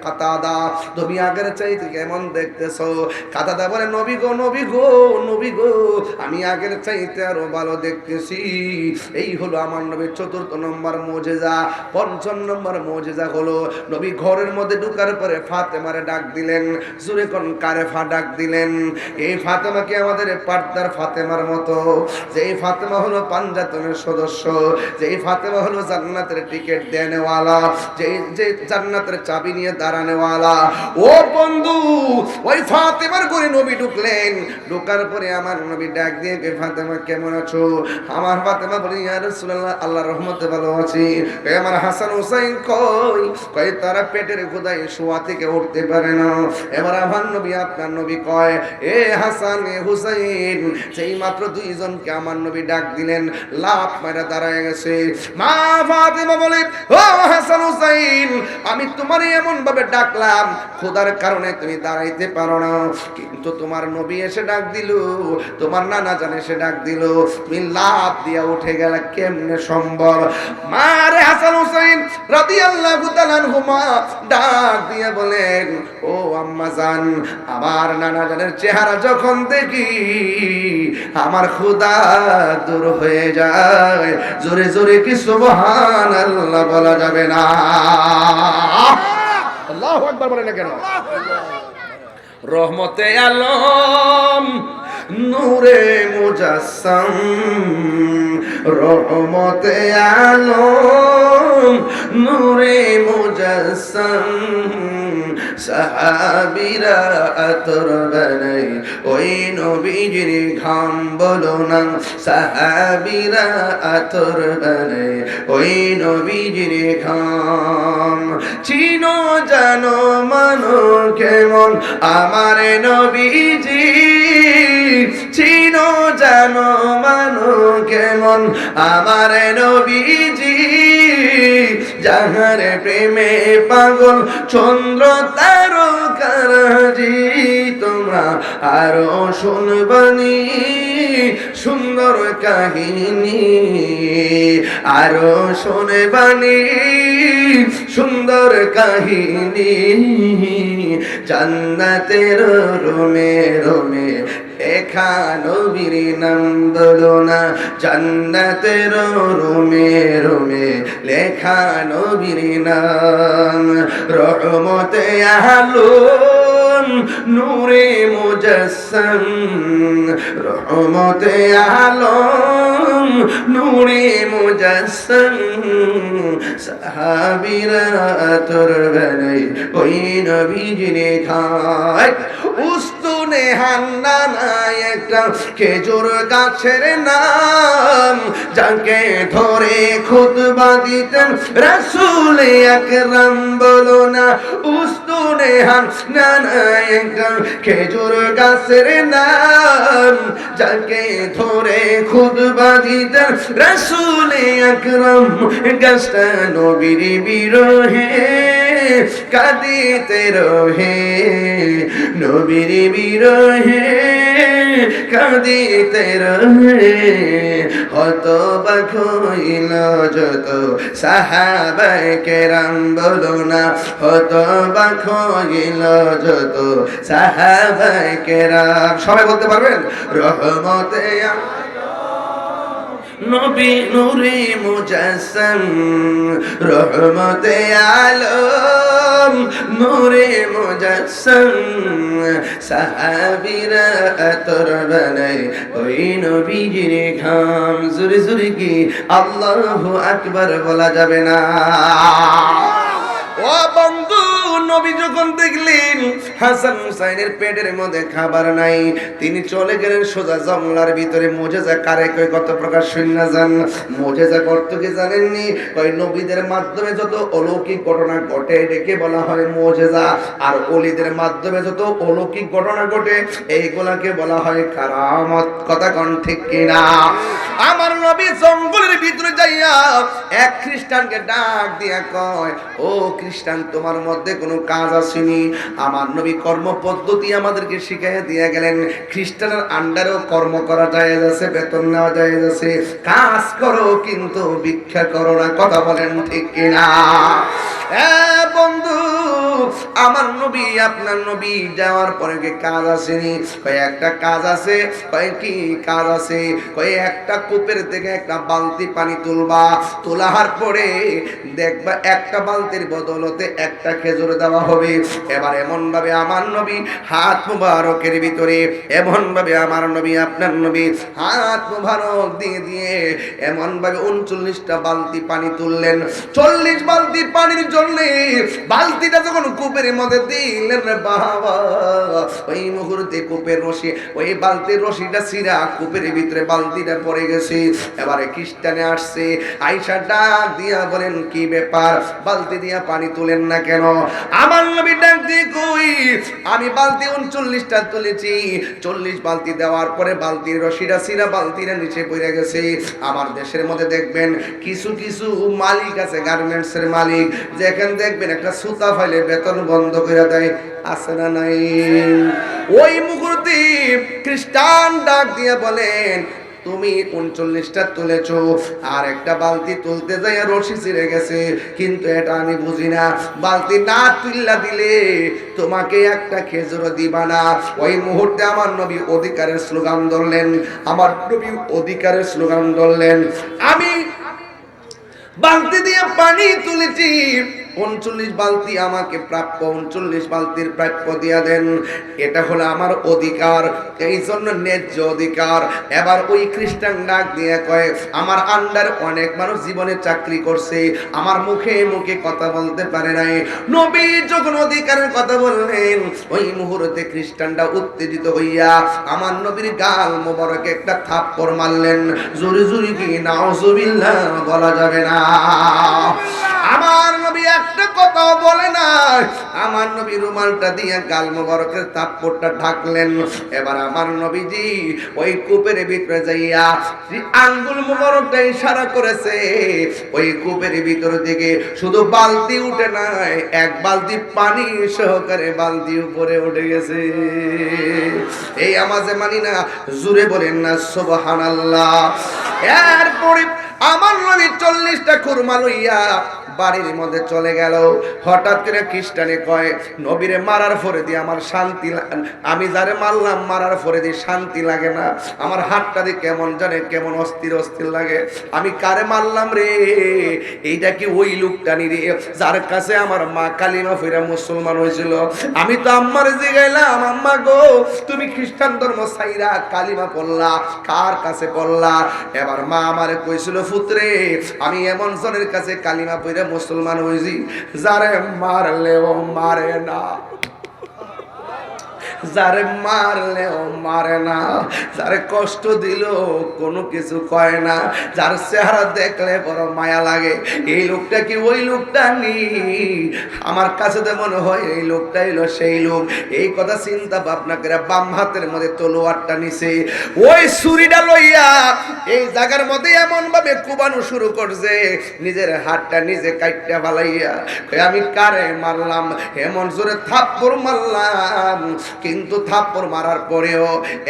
কাতাদা তুমি আগের চাইতে কেমন দেখতেছো? কাতাদা বলে নবী গো নবী গো নবী গো আমি আগের চাইতে আরো ভালো দেখতেছি। এই হলো আমার নবীর 4র্থ নম্বর মুজিজা। 5ম নম্বর মুজিজা হলো নবী ঘরের মধ্যে ঢোকার পরে ফাতেমারে ডাক দিলেন। জোরে কোন কারে ডাক দিলেন? এই ফাতেমাকে আমাদের পর্দার ফাতেমার মতো, যেই ফাতেমা হলো পাঞ্জাতনের সদস্য, যেই ফাতেমা হলো জান্নাতের টিকিট দেনেওয়ালা, যে জান্নাতের চাবি নিয়ে দাঁড়ানেওয়ালা। ও বন্ধু ওই ফাতেমার ঘরে নবী ঢুকলেন। ঢোকার পরে আমার নবী ডাক দিয়ে কে ফাতেমা কেমন আছো? আমার ফাতেমা বলে ইয়া রাসূলুল্লাহ আল্লাহর রহমতে ভালো আছি। কই আমার হাসান হুসাইন কই? কই তারা পেটের ক্ষুধায় শোয়া থেকে উঠতে পারে না। এবার আমার নবী আপনার নবী কয় এ হাসান এ হুসাইন, সেই মাত্র 2 জনকে আমার নবী ডাক দিলেন, লাফ মারা দাঁড়ায় গেছে। মা ফাতেমা বলে ও হাসান হুসাইন আমি তোমারে এমন ভাবে ডাকলাম খোদার কারণে তুমি দাঁড়াইতে পারো না, কিন্তু তোমার নবী এসে ডাক দিল, তোমার নানা জান এসে ডাক দিল, তুমি লাফ দিয়া উঠে গেলে কেমনে সম্ভব? মারে হাসান হুসাইন রাদিয়াল্লাহু তাআলা আনহুমা ডাক দিয়ে বলেন ও আম্মা জান আমার নানা জানের চেহারা যখন দেখি আমার ক্ষুধা দূর হয়ে যায়। জোরে জোরে কি সুবহানাল্লাহ বলা যাবে না? আল্লাহু আকবার বলে না কেন? রহমতে আলম নূরে মুজাসসাম, রহমতে আলম নূরে মুজাসসাম, সাহাবীরা আতর বানাই ওই নবীজির ঘাম বলো না, সাহাবীরা আতর বানাই ওই নবীজির ঘাম। চিনো জানো মানো কেমন আমার নবীজি, চিনো জানো মানো কেমন আমার নবীজি, যাহার প্রেমে পাগল চন্দ্র তারকারাজি। তোমরা আরো শুনবানি সুন্দর কাহিনী, আরো শুনবানি সুন্দর কাহিনী। জান্নাতের রোমে রোমে লেখা নবীর নাম বলো না, জান্নাতের রোমে রোমে লেখা নবীর নাম। রহমতে আলম নূরে মুজাসসাম, রহমতে আলম নূরে মুজাসসাম, সাহাবীরা আতর বানাই ওই নবীজির খায়। উস্তুনে হান্নানা একটা খেজুর গাছের নাম, যাকে ধরে খুতবা দিতেন রাসূল আকরাম বলো না। উস্তুনে হান্নানা একটা খেজুর গাছের নাম, যাকে ধরে খুতবা দিতেন রাসূল আকরাম। গাছটা নবীর বিরহে কাঁদিতে রহে, নবীর বিরহে কাঁদিতে রহে। হতবাক হইল যত সাহাবায়ে কেরাম, বলো না হতবাক হইল যত সাহাবায়ে কেরাম। সবাই বলতে পারবেন? রহমতে নবী নূরে মুজাসসাম, রহমতে আলম নূরে মুজাসসাম। সাহাবীরা আতর বানায় ওই নবীর ঘাম। জোরে জোরে কি আল্লাহু আকবার বলা যাবে না? ও বন্ধু, নবী যখন দেখলেন হাসান হুসাইনের পেটের মধ্যে খাবার নাই, তিনি চলে গেলেন সোজা জঙ্গলার ভিতরে। মুজিজা কারে কই কত প্রকার শূন্য যান। মুজিজা করত কি জানেননি? ওই নবীদের মাধ্যমে যত অলৌকিক ঘটনা ঘটে এটাকে বলা হয় মুজিজা, আর ওলিদের মাধ্যমে যত অলৌকিক ঘটনা ঘটে এইগুলাকে বলা হয় কারামত। কথা কোন ঠিক কিনা? আমার নবী জঙ্গলের ভিতরে যাইয়া এক খ্রিস্টানকে ডাক দিয়া কয়, ও খ্রিস্টান, তোমার মধ্যে কোনো কাজ আসেনি? আমার নবী কর্ম পদ্ধতি আমাদেরকে শিখাইয়া দিয়ে গেলেন। খ্রিস্টানের আন্ডারেও কর্ম করা যায় আছে, বেতন নেওয়া যায় আছে। কাজ করো কিন্তু ভিক্ষা করো না। কথা বলেন ঠিক কিনা? বন্ধু, আমার নবী আপনার নবী যাওয়ার পরে কি কাজ আসেনি? কয় একটা কাজ আছে। কয় কি কাজ আছে? কয় একটা কূপের থেকে একটা বালতি পানি তুলবা, তোলার পরে দেখবা একটা বালতির বদলতে একটা খেজুর দেওয়া হবে। এবার এমন ভাবে আমার নবী হাত মুবারকের ভিতরে, এমন ভাবে আমার নবী আপনার নবী হাত মুবারক দিয়ে দিয়ে এমন ভাবে 39টা বালতি পানি তুললেন। 40 বালতি পানির জন্য বালতিটা যখন কূপের মধ্যে দিলেন রে বাবা, ওই মুহূর্তে কূপের রশি, ওই বালতির রশিটা ছিঁড়া কূপের ভিতরে বালতিটা পড়ে গেছে। এবারে খ্রিস্টানে আসছে, আয়েশা ডাক দিয়া বলেন, কি ব্যাপার, বালতি দিয়া পানি তুলেন না কেন? আমার নবী ডাক দিয়ে কই, আমি বালতি 39টা তুলেছি। 40 বালতি দেওয়ার পরে বালতির রশিটা ছিঁড়া বালতিটা নিচে পড়ে গেছে। আমার দেশের মধ্যে দেখবেন কিছু কিছু মালিক আছে, গার্মেন্টসের মালিক, যেখানে দেখবেন একটা সুতা ফাইলে বেতন বন্ধ করে দেয়, আছে না নাই? ওই মুহূর্তে খ্রিস্টান ডাক দিয়ে বলেন, তুমি 39টা তুলেছো, আর একটা বালতি তুলতে যাই রশি ছিঁড়ে গেছে, কিন্তু এটা আমি বুঝি না। বালতি না তুললা দিলে তোমাকে একটা খেজুর দিবা না। ওই মুহূর্তে আমার নবী অধিকারের স্লোগান ধরলেন, আমার নবী অধিকারের স্লোগান ধরলেন, আমি বালতি দিয়ে পানি তুলেছি, 39 বালতি আমাকে প্রাপ্য, 39 বালতির প্রাপ্য দিয়া দেন। এটা হলো আমার অধিকার, এই জন্য ন্যায্য অধিকার। এবার ওই খ্রিস্টান ডাক দিয়ে কয়, আমার আন্ডার অনেক মানুষ জীবনে চাকরি করছে, আমার মুখে মুখে কথা বলতে পারে নাই। নবী যখন অধিকারের কথা বললেন, ওই মুহূর্তে খ্রিস্টানটা উত্তেজিত হইয়া আমার নবীর গাল মোবারকে একটা থাপ্পড় মারলেন। জোরে জোরে কি নাউজুবিল্লাহ বলা যাবে না? আমার নবী একটা কথাও বলে না, আমার নবী রুমালটা দিয়ে গাল মোবারকের থাপ্পড়টা ঢাকলেন। এবার আমার নবীজি ওই কূপের ভিতরে যাইয়া আঙ্গুল মোবারকটা ইশারা করেছে, ওই কূপের ভিতর থেকে শুধু বালতি উঠে নাই, এক বালতি পানি সহকারে বালতি উপরে উঠে গেছে। এই আমাজে মানি না, জুড়ে বলেন না সুবহানাল্লাহ। এরপরে আমার নবী 40টা খুরমা লইয়া বাড়ির মধ্যে চলে গেল। হঠাৎ করে খ্রিস্টানে কয়, নবীরে মারার পরে দিয়ে আমার শান্তি, আমি যারে মারলাম মারার পরে দিয়ে শান্তি লাগে না, আমার হাতটা দিয়ে কেমন জানে কেমন অস্থির অস্থির লাগে। আমি কারে মারলাম রে? এইটা কি ওই লোকটানি রে যার কাছে আমার মা কালিমা ফিরা মুসলমান হয়েছিল? আমি তো আম্মারে জিগাইলাম, আম্মা গো তুমি খ্রিস্টান ধর্ম ছাইরা কালিমা পড়লা, কার কাছে পড়লা? এবার মা আমারে কইছিল, পুত্রে আমি এমন জনের কাছে কালিমা পড়ে মুসলমান হয়েছি যারে মারলেও মারে না, যারে মারলেও মারে না, যারে কষ্ট দিল কোনো কিছু কয় না, যার চেহারা দেখলে বড় মায়া লাগে। এই লোকটা কি ওই লোকটা নি? আমার কাছে তো মনে হয় এই লোকটা হলো সেই লোক। এই কথা চিন্তা ভাবনা করে বাম হাতের মধ্যে তলোয়ারটা নিছে, ওই ছুরিটা লইয়া এই জায়গার মধ্যে এমন ভাবে কুবানো শুরু করছে, নিজের হাতটা নিজে কাইটটা ফালাইয়া আমি কারে মারলাম, এমন জোরে থাপ্পড় মারলাম, কিন্তু থাপ্পড় মারার পরেও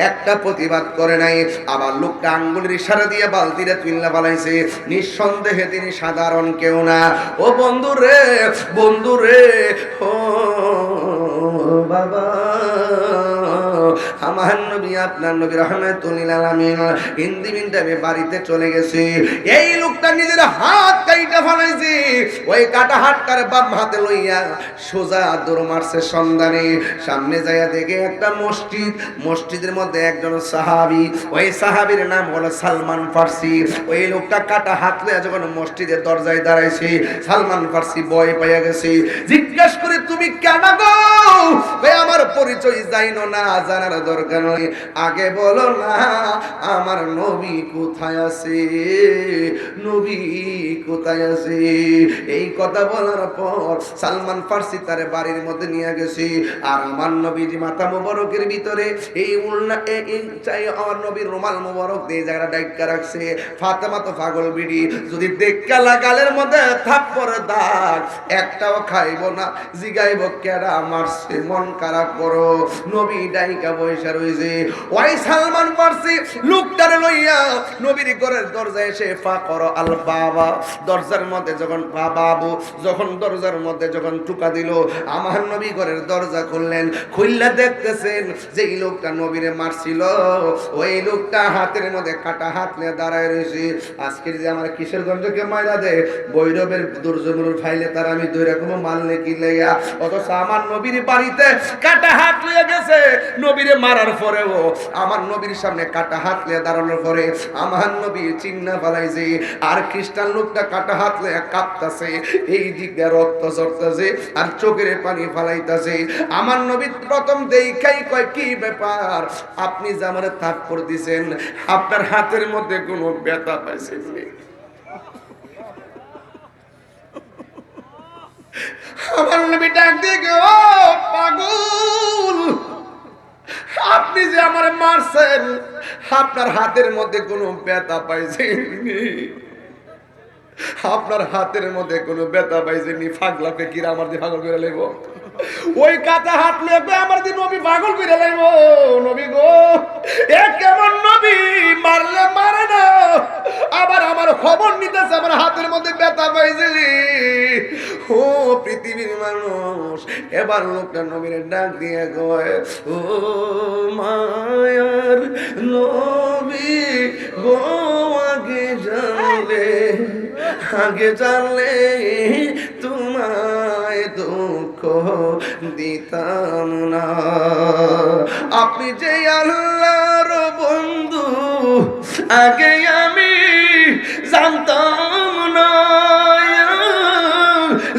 একটা প্রতিবাদ করে নাই। আবার লোকটা আঙ্গুলের ইশারা দিয়ে বালতিটা তুইলা ফালাইছে। নিঃসন্দেহে তিনি সাধারণ কেউ না। ও বন্ধু রে, বন্ধু রে, ও বাবা, আমার নবী আপনার নবী রাহমাতুল লিল আলামিন হিন্দি মিন্টামে বাড়িতে চলে গেছে। এই লোকটা নিজের হাত কাইটা ফেলাইছে, ওই কাটা হাতটার বাম হাতে লইয়া সোজা দৌড় মারছে সন্ধানে। সামনে যাইয়া দেখে একটা মসজিদ, মসজিদের মধ্যে একজন সাহাবী, ওই সাহাবীর নাম হলো সালমান ফার্সি। ওই লোকটা কাটা হাত লইয়া যখন মসজিদের দরজায় দাঁড়াইছে, সালমান ফার্সি ভয় পাইয়া গেছে। জিজ্ঞাসা করে তুমি কেন গো? ভাই আমার পরিচয় জানো না, জানার দরকার নেই, আগে বলো না আমার নবী কোথায় আছে, নবী কোথায় আছে? এই কথা বলার পর সালমান ফার্সি তার বাড়ির মধ্যে নিয়ে গেছে। আর আমার নবীজি মাথা মোবারকের ভিতরে এই উল্না চাই আমার নবীর রুমাল মোবারক দিয়ে জায়গাটা ডাইকা রাখছে। ফাতেমা তো পাগল বিড়ি, যদি দেখা লাগালের মধ্যে থাপ্পড় দাগ একটাও খাইব না, জিগাইব কেডা মারছে, মন খারাপ করো। নবী ডাইকা বৈশা রইছে। ওই সালমান ফার্সি লোকটারে লইয়া নবীর ঘরের দরজায় এসে ফা করো আল বাবা, দরজার মধ্যে যখন বাবু যখন দরজার মধ্যে যখন টুকা দিল, আমার নবী ঘরের দরজা খুললেন। খুললে দেখতেছেন যে এই লোকটা নবীরে মারছিল, ওই লোকটা হাতের মধ্যে কাটা হাত নিয়ে দাঁড়ায় রয়েছে। আজকের যে আমার কিশোরগঞ্জকে মাইরা দে বৈরবের দুর্যোগের ফাইলে তার আমি দুই রকম মারলে কি লেগা, অথচ আমার নবীর বাড়িতে কাটা হাত লিয়ে গেছে। নবীরে মারার পরেও আমার নবীর সামনে কাটা হাত লিয়ে দাঁড়ানোর পরে আমার নবী চিন্না ফালাইছে। আর খ্রিস্টান লোকটা কাটা হাত লিয়ে কাঁপতাছে, এই দিকে রক্ত ঝরতেছে আর চোখের পানি ফালাইতাছে। আমার নবী প্রথম দেখাই কয় কি ব্যাপার, আপনি যে আমার থাপ্পড় দিছেন আপনার হাতের মধ্যে কোনো ব্যথা পাইছেন? আমার নবী ডাক দিয়ে ও পাগল, আপনি যে আমার মারছেন আপনার হাতের মধ্যে কোনো ব্যথা পাইছেন? আপনার হাতের মধ্যে কোনো ব্যথা পাইছেনি? পাগলা ফেকিরা আমার দিয়ে পাগল করে লাইব, ওই কাটা হাত লেগে আমার দিয়ে নবী পাগল করে লাইব। নবী গো, এ কেমন নবী, মারলে মারে না, আবার আমার খবর নিতেছে আমার হাতের মধ্যে ব্যথা পাইছিলি। ও পৃথিবীর মানুষ, এবার লোকটা নবীর ডাক দিয়ে কয়, ও মায়ার নবী গো, আগে জানলে, আগে জানলে তোমায় দুঃখ দিতাম না। আপনি যে আল্লাহর বন্ধু আগে আমি জানতাম না,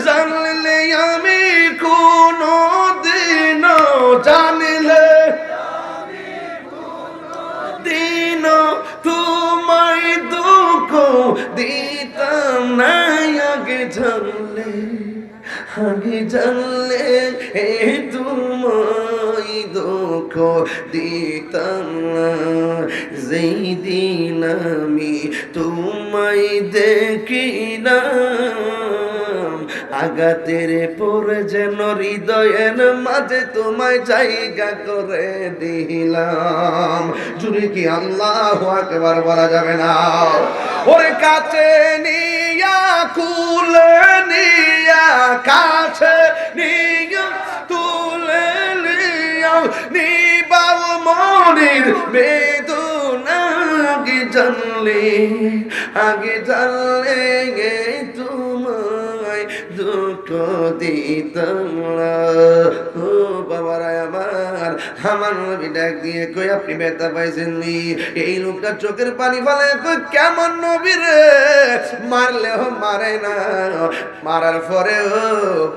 জানলে আমি কোনো দিন, জানলে দিন তোমায় দুঃখ দিতাম না। আগে জানলে, আগে জানলে তোমায় দুঃখ দিতাম না। যেই দিন আমি তোমায় দেখিলাম, আঘাতের পরে যেন হৃদয়ের মাঝে তোমায় জায়গা করে দিলাম। জুড়ে কি আল্লাহু আকবার বলা যাবে না? ওরে কাছে নিয়া, কুলে নিয়া, কাছে নিয়া, তুলে নিয়া, নিবাল মনের বেদনা। আগে জানলে, আগে জানলে তোমায় দুঃখ দিত না। ও বাবারা আমার নবী ডাক দিয়ে কই আপনি ব্যথা পাইছেন নি? এই লোকটা চোখের পানি ফেলে কই কেমন নবী রে, মারলেও মারে না, মারার পরেও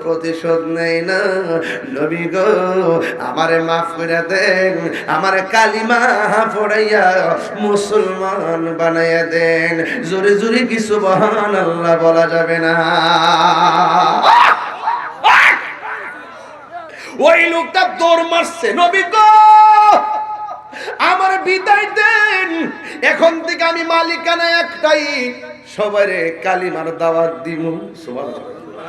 প্রতিশোধ নেই না। নবী গো আমারে মাফ করে দেন, আমারে কালিমা পড়াইয়া মুসলমান বানাইয়া দেন। জোরে জোরে কি সুবহানাল্লাহ বলা যাবে না? ওই লোকটা দৌড় মারছে, নবী গো আমার বিদায় দেন, এখন থেকে আমি মালিকানা একটাই, সবারে কালিমার দাওয়াত দিব। সুবহানাল্লাহ,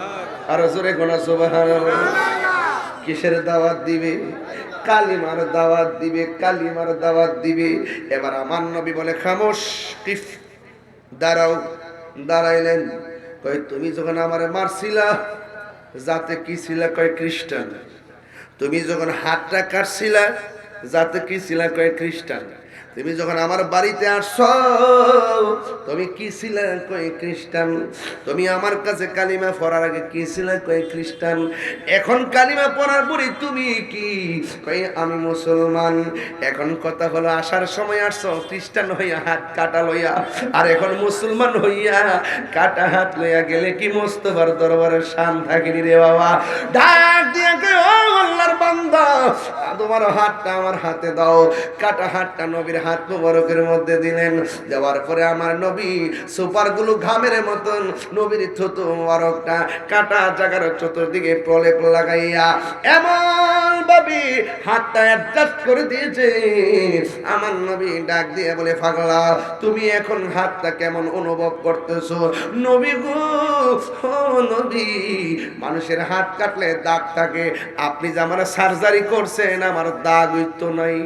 আর জোরে গোনা সুবহানাল্লাহ। কিসের দাওয়াত দিবে? কালিমার দাওয়াত দিবে, কালিমার দাওয়াত দিবে। এবার আমার নবী বলে খামোশ, কিফ, দাঁড়াও। দাঁড়াইলেন, কয় তুমি যখন আমারে মারছিলা যাতে কি ছিলা? কয় খ্রিস্টান। তুমি যখন হাতটা কাটছিলা যাতে কি ছিলা? কয় খ্রিস্টান। তুমি যখন আমার বাড়িতে আসছো তুমি কি ছিলে? কয় খ্রিস্টান। তুমি আমার কাছে কালিমা পড়ার আগে কি ছিলে? কয় খ্রিস্টান। এখন কালিমা পড়ার পরে তুমি কি? কয় আমি মুসলমান। এখন কথা হলো আসার সময় আসছো খ্রিস্টান হইয়া হাত কাটা লইয়া, আর এখন মুসলমান হইয়া কাটা হাত লইয়া গেলে কি মোস্তফার দরবারে শান থাকিনি রে বাবা? ডাক দিয়ে কয় ও আল্লাহর বান্দা, তোমার হাতটা আমার হাতে দাও। কাটা হাতটা নবীর হাত মোবারকের মধ্যে দিলেন। দেওয়ার পরে আমার নবী সুপারগুলো ঘামের মতন নবীর থুতু মোবারকটা কাটা জায়গার চতুর্দিকে প্রলেপ লাগাইয়া এমন ভাবে হাতটা অ্যাডজাস্ট করে দিয়েছে। আমার নবী ডাক দিয়ে বলে পাগলা তুমি এখন হাতটা কেমন অনুভব করতেছো? নবী গো ও নবী, মানুষের হাত কাটলে দাগ থাকে, আপনি যে আমার সার্জারি করছেন আমার দাগ হইতো নাই।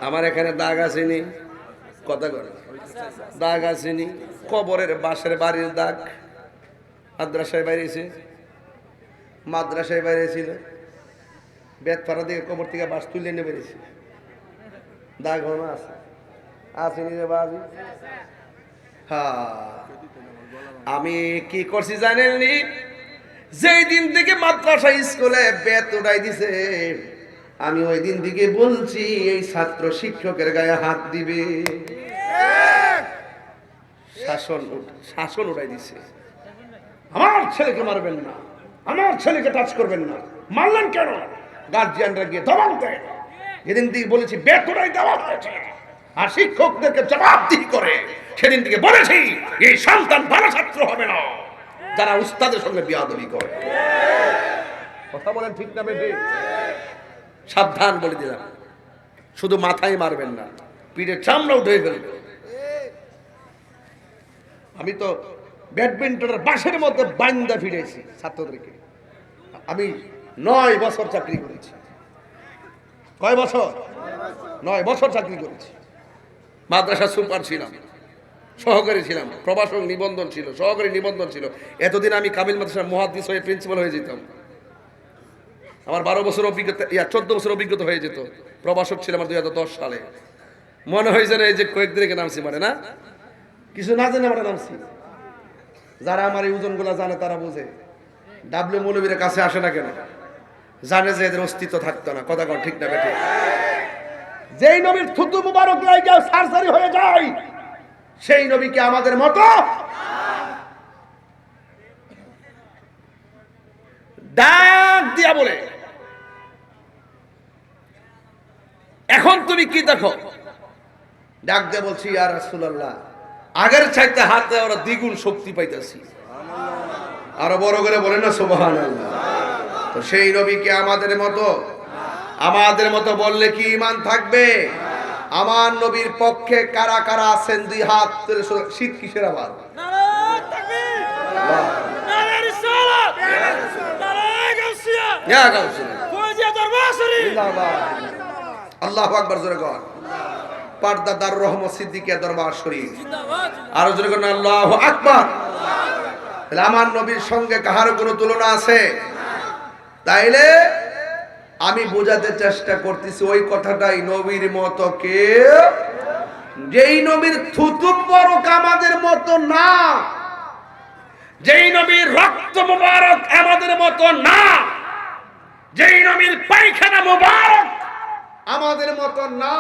আমার এখানে দাগ আসেনি, কথা করে দাগ আসেনি। কবরের বাসের বাড়ির দাগ, মাদ্রাসায় বাইরেছে, মাদ্রাসায় বাইরেছিল, বেতপাড়া থেকে কবর থেকে বাস তুলে নিয়ে বেরিয়েছে, দাগ হনো আছে, আসেনি রে বাবু। হ্যাঁ, আমি কি করছি জানেননি? যেই দিন থেকে মাদ্রাসা স্কুলে বেত উঠাই দিছে আমি ওই দিন থেকে বলছি এই ছাত্র শিক্ষকের গায়ে হাত দিবে। শাসন উঠাই দিছে, আমার ছেলেকে মারবেন না, আমার ছেলেকে টাচ করবেন না। মারলেন কেন? গার্জিয়ানরা গিয়ে দবাব দেয়। যেদিন থেকে বলেছি বেত উঠাই দেওয়া হয়েছে আর শিক্ষকদেরকে জবাবদিহি করে, সেদিন থেকে বলেছি এই সন্তান ভালো ছাত্র হবে না যারা উস্তাদের সঙ্গে বিয়াদবি করে। কথা বলেন ঠিক না বেশি? সাবধান বলে দিলাম, শুধু মাথায় মারবেন না, পিঠে চামড়া উঠে ফেলবে। আমি তো ব্যাডমিন্টনের বাসের মধ্যে বান্দা ফিরেছি ছাত্রদেরকে। আমি 9 বছর চাকরি করেছি। কয় বছর? 9 বছর চাকরি করেছি। মাদ্রাসা সুপার ছিলাম, সহকারী ছিলাম, প্রভাষক নিবন্ধন ছিল, সহকারী নিবন্ধন ছিল। এতদিন আমি কামিল মাদ্রাসার মুহাদ্দিস হয়ে প্রিন্সিপাল হয়ে যেতাম। আমার 12 বছর অভিজ্ঞতা, 14 বছর অভিজ্ঞতা হয়ে যেত। প্রভাষক ছিলাম আমার 2010 সালে। মনে হয়েছে না এই যে কয়েকদিন আগে নামছি, মানে না কিছু না জানে আমরা নামছি। যারা আমার এই ওজনগুলা জানে তারা বুঝে। ডাব্লিউ মৌলবীর কাছে আসে না কেন? জানে যে এদের অস্তিত্ব থাকতো না। কথা কন ঠিক না বেঠে? যেই নবীর থুতু মুবারক লাগা সার্জারি হয়ে যায় সেই নবীকে আমাদের মতো ডাক দিয়া বলে এখন তুমি কি দেখো? ডাক দিয়ে বলছি ইয়া রাসূলুল্লাহ, আগের চাইতে হাতে ওরা দ্বিগুণ শক্তি পাইতেছি। আরো বড় করে বলেন না সুবহানাল্লাহ। তো সেই নবীকে আমাদের মতো বললে কি ঈমান থাকবে? আমার নবীর পক্ষে কারা কারা আছেন? 2 হাত তুলে। শীত কিসের আবার? নারায়ে তাকবীর, নারায়ে রিসালাত, নারায়ে গাউসিয়া, ইয়া গাউসিয়া, ফয়জিয়া দরবার শরীফ, জিন্দাবাদ। আল্লাহু আকবার জোরে কর। পর্দা দারুর রহমত সিদ্দিকিয়া দরবার শরীফ, জিন্দাবাদ। আর জোরে কর আল্লাহু আকবার। তাহলে আমার নবীর সঙ্গে কাহার কোনো তুলনা আছে? তাইলে আমি বোঝাতে চেষ্টা করতেছি ওই কথাটাই, নবীর মতো কে? যেই নবীর থুতু মুবারক আমাদের মতো না, যেই নবীর রক্ত মুবারক আমাদের মতো না, যেই নবীর পায়খানা মুবারক আমাদের মতো না,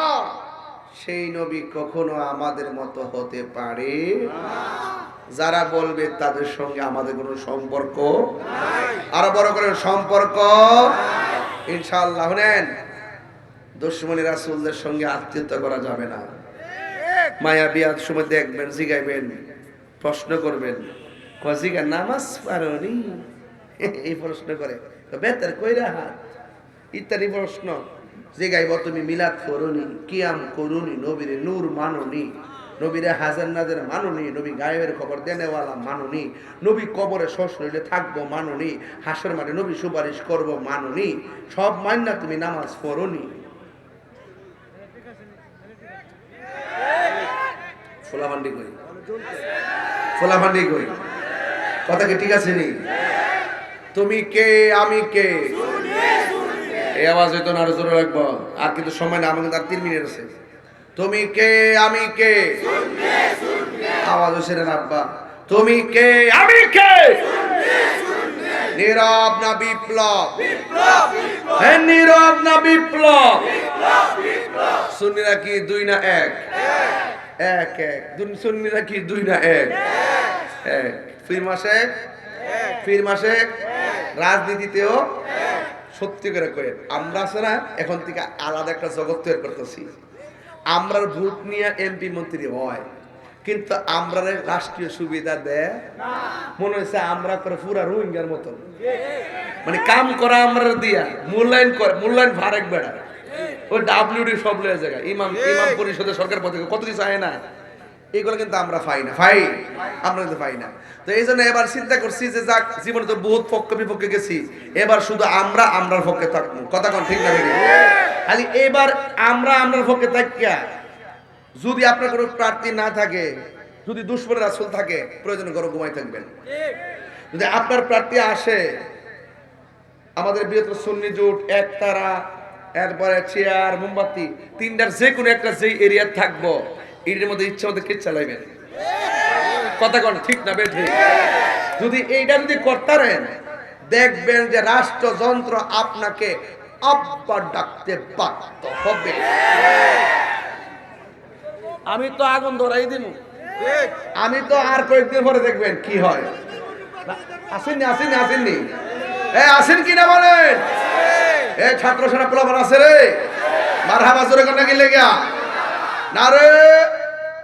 সেই নবী কখনো আমাদের মতো হতে পারে না। যারা বলবে তাদের সঙ্গে আমাদের কোনো সম্পর্ক নাই, আরো বড় করে সম্পর্ক ইনশাআল্লাহ। শুনেন, দুশমনী রাসূলদের সঙ্গে আত্মীয়তা করা যাবে না। মায়া বিয়ার সময় দেখবেন, জিগাইবেন, প্রশ্ন করবেন, কজিগা নামাজ পারোনি, এই প্রশ্ন করে বেতার কইরা হাত ইত্যাদি প্রশ্ন জিগাইব। তুমি মিলাদ করুনি, কিয়াম করুনি, নবীরে নূর মাননি, নবীরে হাজার নাজার মাননি, নবী গায়েবের খবর দেনেওয়ালা মাননি, নবী কবরে শ্বশুরে থাকবো মাননি, হাসর মাঠে নবী সুপারিশ করব মাননি, সব মান্না তুমি নামাজ পড়নি। ফোলাফান্ডি কই, ফোলাফান্ডি কই, কথা কি ঠিক আছে নি? তুমি কে, আমি কে, এই আওয়াজ হয়তো না, আরো জোরে রাখবো। আর কিন্তু সময় না, আমাকে আর 3 মিনিট আছে। তুমি কে, আমি কে, আওয়াজ হচ্ছে না আব্বা। তুমি কে, আমি কে, নীরব না বিপ্লব, হ্যাঁ নীরব না বিপ্লব। সুন্নিরা কি 2 না 1? এক এক। সুন্নিরা কি 2 না 1? এক। ফির মাসে রাজনীতিতেও সত্যি করে কয়ে আমরা আছে না, এখন থেকে আলাদা একটা জগৎ তৈরি করতেছি। আমরার ভোট নিয়ে এমপি মন্ত্রী হয়, কিন্তু আমরা রাষ্ট্রীয় সুবিধা দেয় মনে হচ্ছে আমরা করে পুরা রোহিঙ্গার মতো, মানে কাম করা আমরা দিয়া মূল্যায়ন করে, মূল্যায়ন ভারেক বেড়া ওই ডাব্লিউডি সব লয়ে জায়গা, ইমাম পরিষদের সরকার পথে কত কিছু আয় না, এগুলো কিন্তু আমরা পাই না, আমরা কিন্তু পাই না। তো এই জন্য এবার চিন্তা করছি যে যাক, জীবনে তো বহুত পক্ষ বিপক্ষে গেছি, এবার শুধু আমরার পক্ষে থাকবো। কথা কোন ঠিক না? খালি এবার আমরার পক্ষে থাকিয়া, যদি আপনার কোনো প্রার্থী না থাকে, যদি দুশমন রাসূল থাকে, প্রয়োজনে ঘরে ঘুমাই থাকবেন। যদি আপনার প্রার্থী আসে, আমাদের বৃহত্তর সুন্নি জোট, একতারা, এরপরে চেয়ার, মোমবাতি, 3টার যে কোনো একটা যে এরিয়া থাকবো, এর মধ্যে ইচ্ছা মতো কে চালাইবেন। কথা কোন ঠিক না বেঠে? যদি এইটা যদি করতারেন, দেখবেন যে রাষ্ট্রযন্ত্র আপনাকে আব্বা ডাকতে বাধ্য হবে। আমি তো আগুন ধরাই দিব, আমি তো আর কয়েকদিন পরে দেখবেন কি হয়। আসেননি আসেন কিনা বলেন? এ ছাত্র সেনা পোলাপান আছে রে, মারহাবা জোরে কোন নাকি লেগা না রে?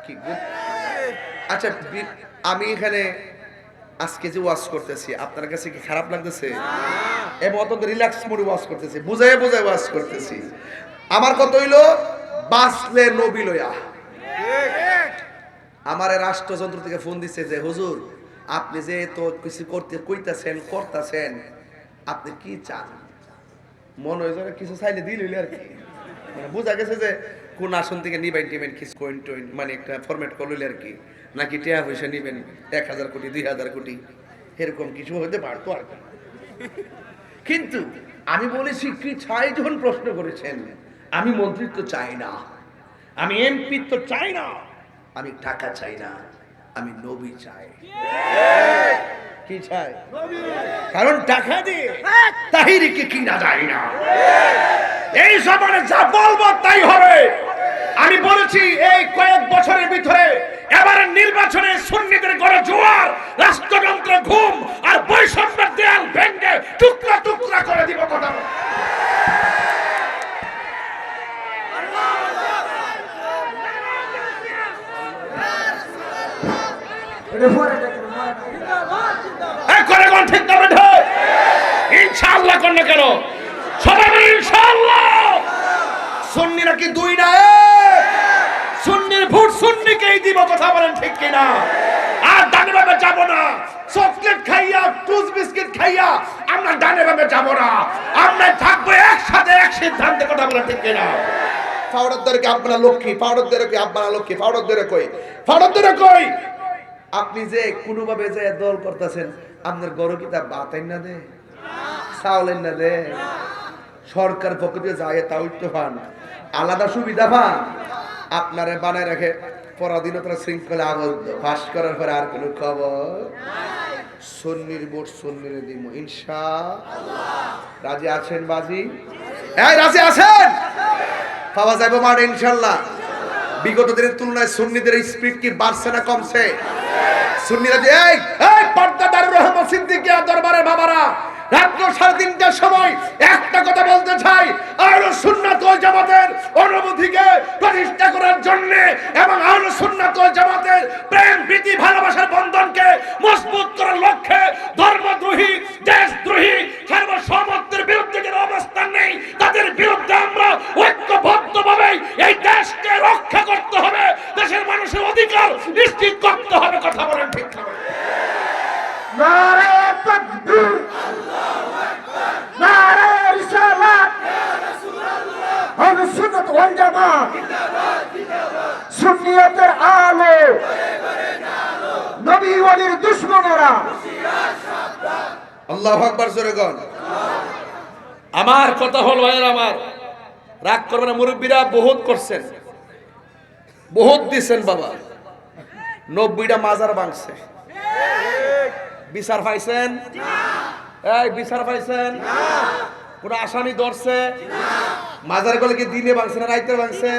কি আচ্ছা, আমি এখানে আজকে যে ওয়াজ করতেছি, আপনার কাছে কি খারাপ লাগতেছে? এবং অত্যন্ত রিল্যাক্স মোডে ওয়াজ করতেছি, বুঝাই ওয়াজ করতেছি। আমার কত হইলো, বাসলে নবী লয়া। আমার রাষ্ট্রযন্ত্র থেকে ফোন দিচ্ছে যে হুজুর, আপনি যে তো কিছু করতেছেন, আপনি কি চান? মনে হয় যেন কিছু চাইলে দিল আর কি, মানে বোঝা গেছে যে কোন আসন থেকে নিবেন টিবেন কিছু কয়েন, মানে একটা ফরম্যাট করলে আর কি, নাকি টাকা পয়সা নিবেন 1000 কোটি 2000 কোটি, এরকম কিছু হতে পারতো আর কি। কিন্তু আমি বলেছি কি চাই, যখন প্রশ্ন করেছেন, আমি মন্ত্রিত্ব চাই না, আমি এমপি তো চাই না, আমি টাকা চাই না, আমি নবী চাই। কি চাই? কারণ টাকা দিয়ে তাহিরিকে কিনা যায় না। এই জমানে যা বলবো তাই হবে। আমি বলেছি এই কয়েক বছরের ভিতরে এবারে নির্বাচনে সুন্নিদের গড়ে জোয়ার, রাষ্ট্রযন্ত্র ঘুম আর বৈষম্যের দেয়াল ভেঙে টুকরা টুকরা করে দিব। কথা ঠিক না বেঠে? ইনশাআল্লাহ কোন না কেন? সবাই বলি ইনশাআল্লাহ। সুন্নিরা কি 2 না 1? সুন্নির ভোট সুন্নিকেই দিব। কথা বলেন ঠিক কিনা? আর ডানে বামে যাব না। চকলেট খাইয়া, টুস বিস্কিট খাইয়া আমরা ডানে বামে যাব না। আমরা থাকবো একসাথে, এক সিদ্ধান্তে। কথা বলেন ঠিক কিনা? পাউডার ধরে কি আপনারা লক্ষ্মী, পাউডার ধরে কি আপনারা লক্ষ্মী, পাউডার ধরে কই? আপনি যে কোনোভাবে যে দল করতেছেন, আপনার গরু কি তা বাতাই না দে, চাউলেন না দে, সরকার পক্ষ থেকে যায় তাও একটু পান, আলাদা সুবিধা পান, আপনারে বানায় রাখে পরাধীনতার শৃঙ্খলা আবদ্ধ, ফাঁস করার পরে আর কোনো খবর। সুন্নির ভোট সুন্নিরে দিব ইনশাআল্লাহ। রাজি আছেন বাজি? এই রাজি আছেন? পাওয়া যাবে মাঠে ইনশাআল্লাহ। বিগত দিনের তুলনায় সুন্নিদের স্পিড কি বাড়ছে না কমছে? সুন্নিরা যে এই পর্দা দারুর রহমান সিদ্দিকিয়া দরবারের বাবারা, রাত্র 3:30টার সময় একটা কথা বলতে চাই, আহলে সুন্নাত ওয়াল জামাতের অনুভূতিকে প্রতিষ্ঠা করার জন্য এবং আহলে সুন্নাত ওয়াল জামাতের প্রেম প্রীতি ভালোবাসার বন্ধনকে মজবুত করার লক্ষ্যে ধর্মদ্রোহী দেশদ্রোহী সার্বভৌমত্বের বিরুদ্ধে যারা অবস্থান নেই তাদের বিরুদ্ধে আমরা ঐক্যবদ্ধভাবে এই দেশকে রক্ষা করতে হবে, দেশের মানুষের অধিকার নিশ্চিত করতে হবে। কথা বলেন ঠিক না? নারে তাকবীর, আল্লাহু আকবার, নারে রিসালাত, ইয়া রাসূলুল্লাহ, আহলে সুন্নাত ওয়াল জামাত জিন্দাবাদ জিন্দাবাদ, সুন্নিয়তের আলো ঘরে ঘরে জালো, নবী ওয়ালির দুশমনেরা হুঁশিয়ার সাবধান। আল্লাহু আকবার জোরে বল। আমার কথা হলো এর আমার রাগ করবে না, মুরব্বীরা বহুত করছেন, বহুত দিছেন বাবা, 90টা মাজার ভাঙছে, বিচার পাইছেন? এই বিচার পাইছেন? কোন আসামি ধরছে? মাজার গুলো কি দিনে ভাঙছে না রাইতে ভাঙছে?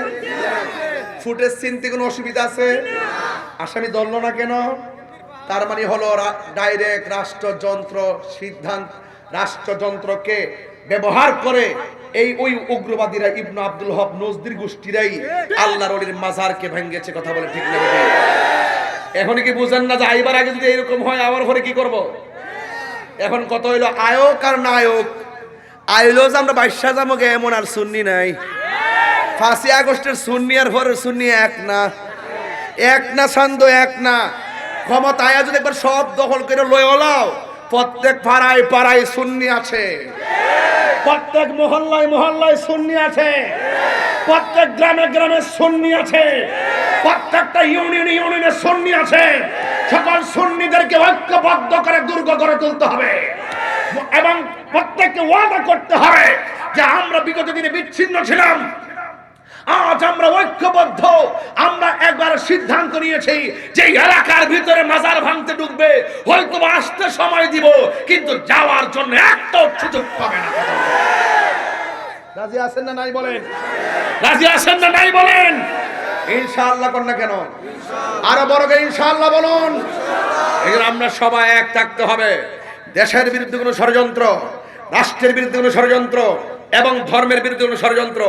ফুটেজ চিনতে কোনো অসুবিধা আছে? আসামি ধরলো না কেন? তার মানে হলো ডাইরেক্ট রাষ্ট্রযন্ত্র সিদ্ধান্ত, রাষ্ট্রযন্ত্রকে ব্যবহার করে এই ওই উগ্রবাদীরা ইবনে আব্দুল হক নজদির গোষ্ঠীরাই আল্লাহর ওলির মাজারকে ভেঙেছে। কথা বলে ঠিক না? এখন কি বুঝেন না যে আইবার আগে যদি এরকম হয় আমার ঘরে কি করব? এখন কত হইলো আয়োগ আর নায়ক। আইলো যে আমরা বাইশা যাবো গে এমন আর সুন্নি নাই। 5ই আগস্টের সুন্নি আর ভোরের সুন্নি এক না, এক না ছন্দ এক না। ক্ষমতা আয়া যদি একবার সব দখল করে লয়ে ওলাও, প্রত্যেক পাড়ায় পাড়ায় সুন্নি আছে, প্রত্যেক মহল্লায় মহল্লায় সুন্নি আছে, প্রত্যেক গ্রামে গ্রামে সুন্নি আছে, প্রত্যেকটা ইউনিয়নে ইউনিয়নে সুন্নি আছে। সকল সুন্নিদেরকে ঐক্যবদ্ধ করে দুর্গ গড়ে তুলতে হবে এবং প্রত্যেককে ওয়াদা করতে হবে যে আমরা বিগত দিনে বিচ্ছিন্ন ছিলাম, আজ আমরা ঐক্যবদ্ধ। আমরা একবার সিদ্ধান্ত নিয়েছি যে এলাকার ভিতরে মাজার ভাঙতে ঢুকবে, হয়তো আসতে সময় দিব কিন্তু যাওয়ার জন্য একটা সুযোগ পাবে না। রাজি আছেন না নাই বলেন? রাজি আছেন না নাই বলেন? ইনশাআল্লাহ কর না কেন? আরো বড় করে ইনশাআল্লাহ বলুন। এই আমরা সবাই এক থাকতে হবে। দেশের বিরুদ্ধে কোনো ষড়যন্ত্র, রাষ্ট্রের বিরুদ্ধে কোনো ষড়যন্ত্র এবং ধর্মের বিরুদ্ধে কোনো ষড়যন্ত্র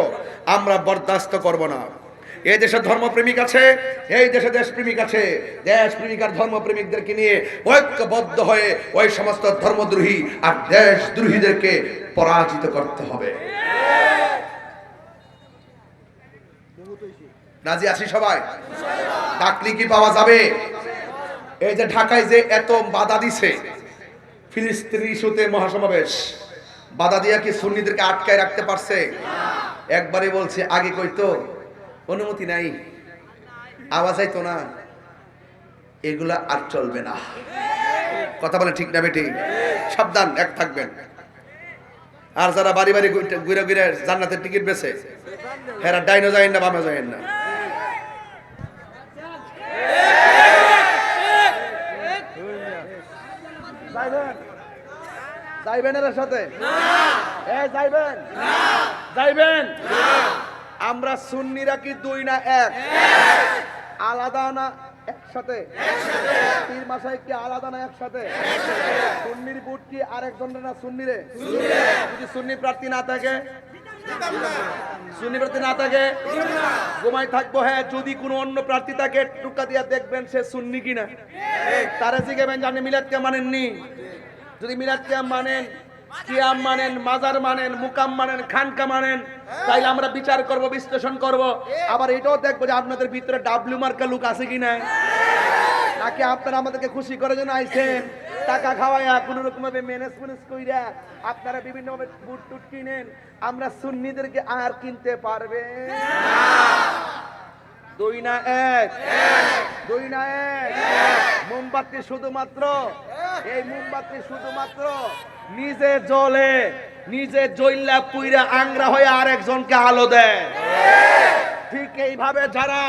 আমরা বরদাস্ত করব না। এই দেশে ধর্মপ্রেমিক আছে, এই দেশে দেশপ্রেমিক আছে। দেশপ্রেমিক আর ধর্মপ্রেমিকদেরকে নিয়ে ঐক্যবদ্ধ হয়ে ওই সমস্ত ধর্মদ্রোহী আর দেশদ্রোহীদেরকে পরাজিত করতে হবে। রাজি আছি সবাই? ডাকলি কি পাওয়া যাবে? এই যে ঢাকায় যে এত বাধা দিছে ফিলিস্তিনি ইস্যুতে মহাসমাবেশ, বাধা দিয়া কি সুন্নিদেরকে আটকায় রাখতে পারছে? একবারে বলছে, আগে কইতো অনুমতি নাই, আওয়াজ আইতো না, এগুলা আর চলবে না। কথা বলে ঠিক না বেটি? সাবধান, এক থাকবেন। আর যারা বাড়ি বাড়ি ঘুরে ঘুরে জান্নাতের টিকিট বেছে, হেরা ডাইনো যায় না বামে যায় না। যাইবেন এর সাথে? যাইবেন? যাইবেন? আমরা সুন্নিরা কি দুই না এক? আলাদা না একসাথে? পীর মাসায় কি আলাদা না একসাথে? সুন্নির বুট কি আরেকজনের না সুন্নিরে? যদি সুন্নি প্রার্থী না থাকে, সুন্নি প্রার্থী না থাকে ঘুমাই থাকবো। হ্যাঁ, যদি কোনো অন্য প্রার্থী থাকে টুকা দিয়া দেখবেন সে সুন্নি কিনা। তারা জিজ্ঞাসা জানে মিলাদ কে মানেননি? যদি মিলাদ কিয়াম মানেন, কিয়াম মানেন, মাজার মানেন, মুকাম মানেন, খানকা মানেন, তাইলে আমরা বিচার করব, বিশ্লেষণ করব। আবার এটাও দেখবো যে আপনাদের ভিতরে ডাব্লিউ মার্কা লোক আছে কিনা, নাকি আপনারা আমাদেরকে খুশি করার জন্য আইছেন, টাকা খাওয়ায়া কোন রকম ভাবে ম্যানেজ কইরা আপনারা বিভিন্ন ভাবে বুট টুট কিনেন। আমরা সুন্নিদেরকে আর কিনতে পারবে দুই না এক? দুই না এক? মোমবাতি শুধুমাত্র, এই মোমবাতি শুধুমাত্র নিজে জ্বলে, নিজে জ্বললা পুইরা আংরা হয়ে আরেকজনকে আলো দেয়। ঠিক এইভাবে যারা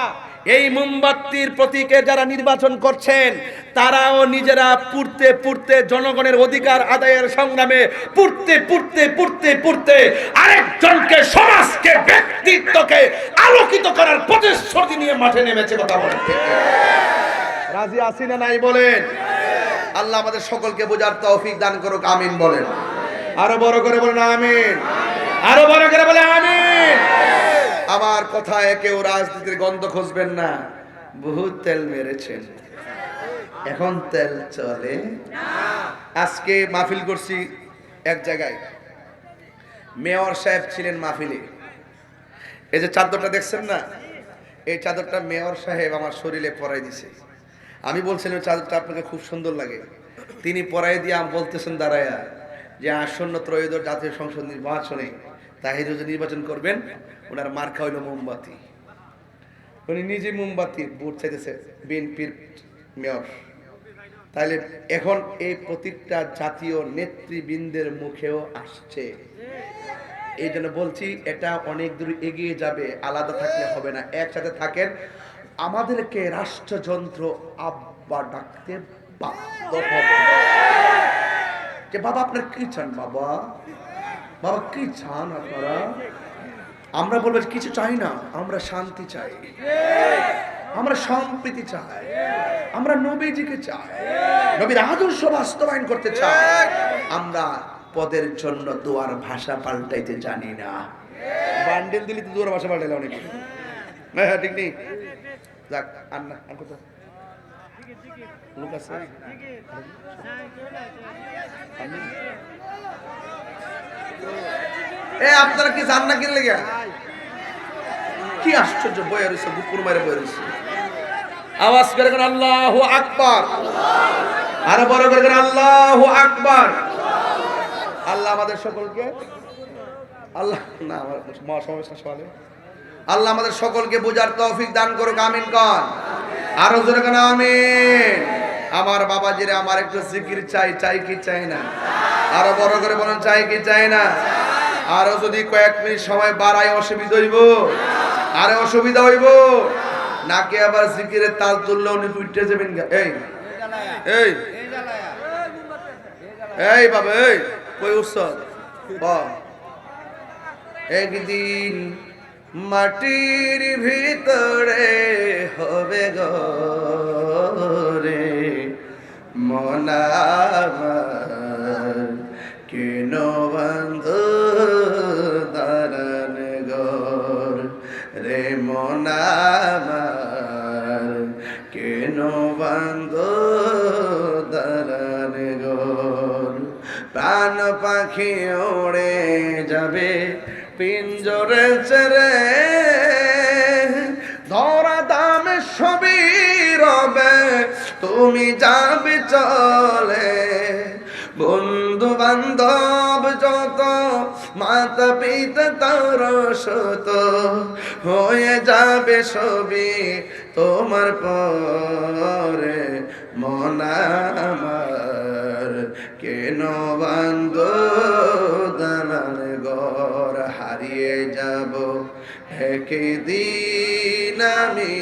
এই মোমবাতির প্রতীকে যারা নির্বাচন করছেন, তারাও নিজেরা পুড়তে পুড়তে জনগণের অধিকার আদায়ের সংগ্রামে পুড়তে আরেকজনকে, সমাজকে, ব্যক্তিত্বকে আলোকিত করার প্রতিশ্রুতি নিয়ে মাঠে নেমেছে। কথা বলেন ঠিক কিনা? রাজি আছি না নাই বলেন? আল্লাহ আমাদের সকলকে বোঝার তৌফিক দান করুক, আমিন বলেন। আরো বড় করে বলেন আমিন, আরো বড় করে বলেন আমিন। আমার কথায় কেউ রাজনীতির গন্ধ খুঁজবেন না। বহুত তেল মেরেছেন, এখন তেল চলে না। আজকে মাহফিল করছি এক জায়গায়, মেয়র সাহেব ছিলেন মাহফিলে। এই যে চাদরটা দেখছেন না, এই চাদরটা মেয়র সাহেব আমার শরীরে পরাই দিছে। আমি বলছিলাম চাদরটা আপনাকে খুব সুন্দর লাগে, তিনি পরাই দিয়ে আমি বলতেছেন দাঁড়ায়া যে আসন্ন ত্রয়োদশ জাতীয় সংসদ নির্বাচনে তাহির যে নির্বাচন করবেন, ওনার মার্কা হইল মোমবাতি। উনি নিজে মোমবাতি ভোট চাইতেছে বিএনপির মেয়র। তাহলে এখন এই প্রতীকটা জাতীয় নেতৃবৃন্দের মুখেও আসছে। এই জন্য বলছি এটা অনেক দূর এগিয়ে যাবে, আলাদা থাকলে হবে না, একসাথে থাকেন। আমাদেরকে রাষ্ট্রযন্ত্র আব্বা ডাকতে বাধ্য হবে যে বাবা আপনার কি চান, বাবা বাবা কি চান আপনারা? আমরা বলবো কিছু চাই না, আমরা শান্তি চাই, আমরা সম্প্রীতি চাই, আমরা নবীজিকে চাই, নবীর আদর্শ বাস্তবায়ন করতে চাই। আমরা পদের জন্য দুয়ার ভাষা পাল্টাইতে জানি না। বান্ডেল দিলি তো দুয়ার ভাষা পাল্টাইলে অনেক। হ্যাঁ ঠিক নেই, যাক আন্না আর কত লোক আছে। আপনারা কি জান না কিনলে গিয়া? কি আশ্চর্য, বয়ে রয়েছে বুকুর মারে বয়ে রয়েছে। আওয়াজ করে কেন আল্লাহু আকবার, আরো বড় করে কেন আল্লাহু আকবার। আল্লাহ আমাদের সকলকে, আল্লাহ না আমার মহাসমাবেশ সকালে, আল্লাহ আমাদের সকলকে বোঝার তৌফিক দান করুক, আমিন কন। আরো জোরে কেন আমিন। আমার বাবাজিরা আমার একটু জিকির চাই, চাই কি চাই না? আরো বড় করে বলেন চাই কি চাই না? আরো যদি কয়েক মিনিট সময় বাড়ায় অসুবিধা হইব, আরে অসুবিধা হইব নাকি আবার জিকিরের তাল তুললে উনি উঠতে যাবেন। এই এই এই বাবা এই কই উৎসব একদিন মাটির ভিতরে হবে গরে মনামার কেন বন্ধ দারণ গর রে মনামার কেন বন্ধ দারণ গর প্রাণ পাখি ওড়ে যাবে পিঞ্জরে ছেড়ে ধরা দামে সবই রবে তুমি যাবে চলে বন্ধু বান্ধব যত মাতা পিতা তার শত হয়ে যাবে সবই তোমার পরে মন আমার কেন বান্ধ দালান ঘর হারিয়ে যাব একদিন আমি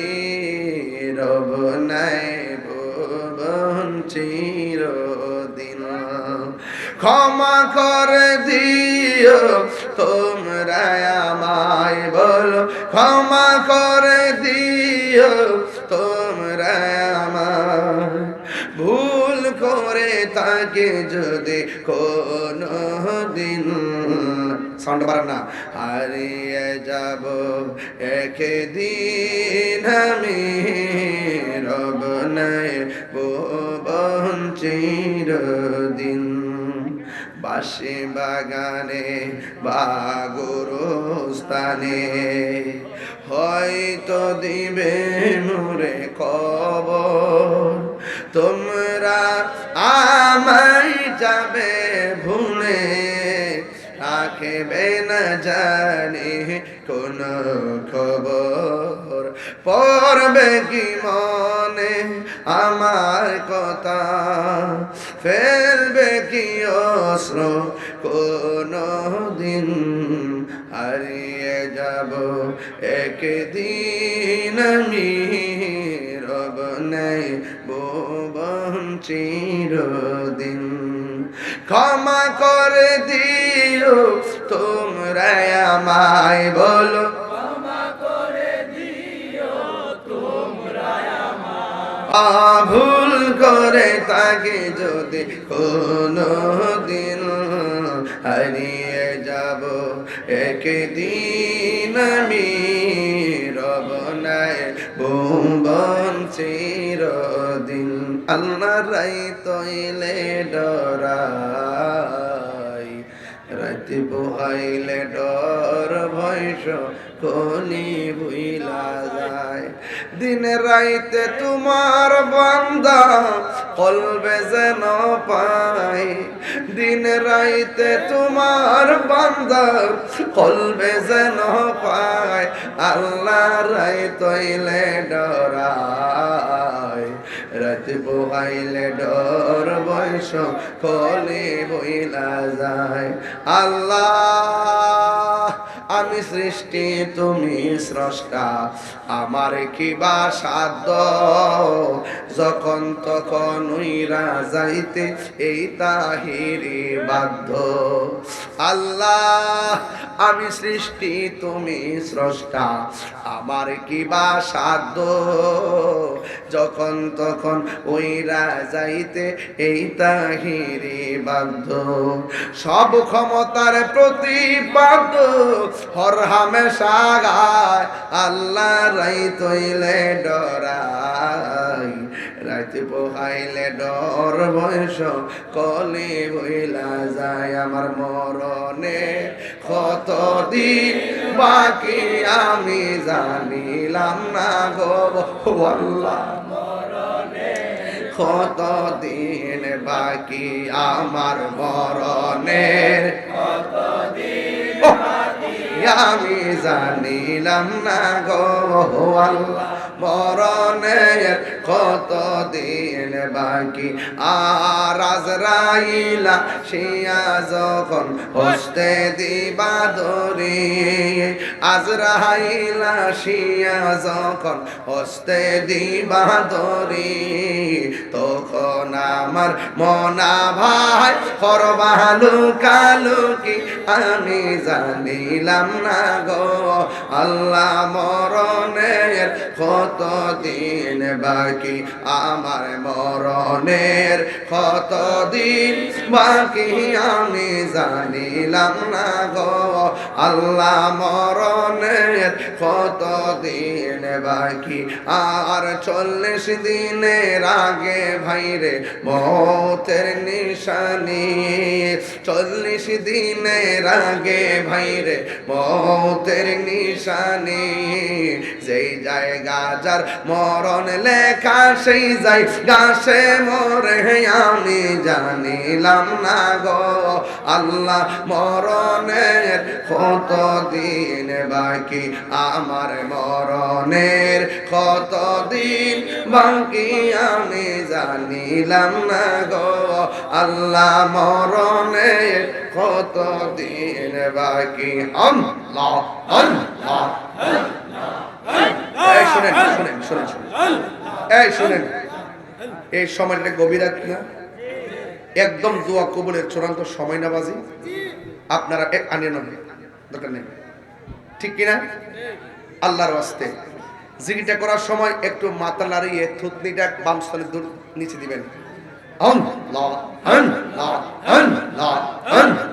রব নাই ভুবন চিরদিন ক্ষমা করে দিও তোমরা আমায় বলো ক্ষমা করে দিও তোমরা আমায় ভুল করে তাকে যদি কোনো দিন সাউন্ড পারেন না হারিয়ে যাব একদিন আমি রব নাই ভুবন চিরদিন বাসি বাগানে বা গোরস্থানে হয়তো দিবে মোরে কবর তোমরা আমায় যাবে ভুলে রাখবে না জানি কোন খবর পড়বে কি মনে আমার কথা ফেলবে কি অস্ত্র কোন দিন হারিয়ে যাব একদিন আমি রব নাই ভুবন চিরদিন। ক্ষমা করে দিও তোমরা আমায়, বলো ভুল করে তাকে যদি কোনো দিন হারিয়ে যাব একদিন আমি রব নাই ভুবন চিরদিন। আল্লাহ রাই তৈলে ডরাই, রাতে পোহাইলে ডর ভয়স কলি ভুইলা যায়। দিনে রাইতে তোমার বান্দা কলবে যেন পাই, দিনে রাইতে তোমার বান্দা কলবে যেন পায়। আল্লাহ রাই তৈলে ডরাই, রাতে পোহাইলে ডর বয়স কলি বইলা যায়। আল্লাহ আমি সৃষ্টি তুমি স্রষ্টা, আমার কি বা সাধ্য যখন তখন উইরা যাইতে এই তাহিরি বাধ্য। আল্লাহ আমি সৃষ্টি তুমি স্রষ্টা, আমার কি বা সাধ্য যখন তখন উইরা যাইতে এই তাহিরি বাধ্য। সব ক্ষমতার প্রতিপাদ্য হর হামেশা গায়, আল্লাহ রাই তৈলে ডরাই, রাইতে পোহাইলে ডর বয়স কলি বইলা যায়। আমার মরণে কতদিন বাকি আমি জানিলাম না গো আল্লাহ, কতদিন বাকি আমার মরণের আমি জানিলাম না গো আল্লাহ, মরণের কতদিন বাকি। আর আজরাইলা শিয়া যখন হস্তে দিবা ধরি, আজরাইলা শিয়া যখন হস্তে দিবা ধরি, তখন আমার মনা ভাই করবালু কালুকি আমি জানিলাম না গো আল্লাহ, মরণের কতদিন বাকি আমার মরণের কতদিন বাকি আমি জানিলাম না গো আল্লাহ, মরণের কতদিন বাকি। আর 40 দিনের আগে ভাইরে মৌতের নিশানি, 40 দিনের আগে ভাইরে মৌতের নিশানি। যেই জায়গা যার মরণ লেখা সেই জায়গা সে মরে আমি জানিলাম না গো আল্লাহ, মরণের কতদিন বাকি আমার মরণের কতদিন বাকি আমি জানিলাম না গো আল্লাহ, মরণের কতদিন বাকি। আল্লাহ আল্লাহ এই শুনেন শুনেন শুনেন শুনেন এই শুনেন, এই সময়টা গভীর রাত না, একদম দোয়া কবুলের চূড়ান্ত সময় না বাজি। আপনারা এক আনিয়ে নেবেন, দরকার নেই, ঠিক কিনা? আল্লাহর ওয়াস্তে জিকিরটা করার সময় একটু মাথা নাড়িয়ে থুতনিটা বাম স্তনের দূর নিচে দিবেন। আল্লাহ আল্লাহ আল্লাহ আল্লাহ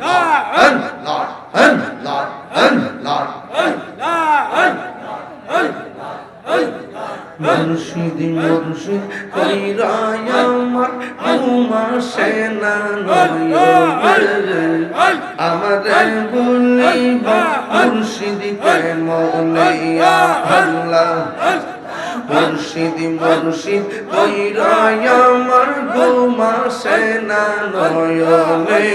আল্লাহ আল্লাহ আল্লাহ মুর্শিদ মুর্শিদ কইরা আমার ঘুমাসে না নয়ন, আমারে বলিবা মুর্শিদ কে মৌলাইয়া আল্লাহ, মুর্শিদ মুর্শিদ কইরা আমার ঘুমাসে না নয়নে,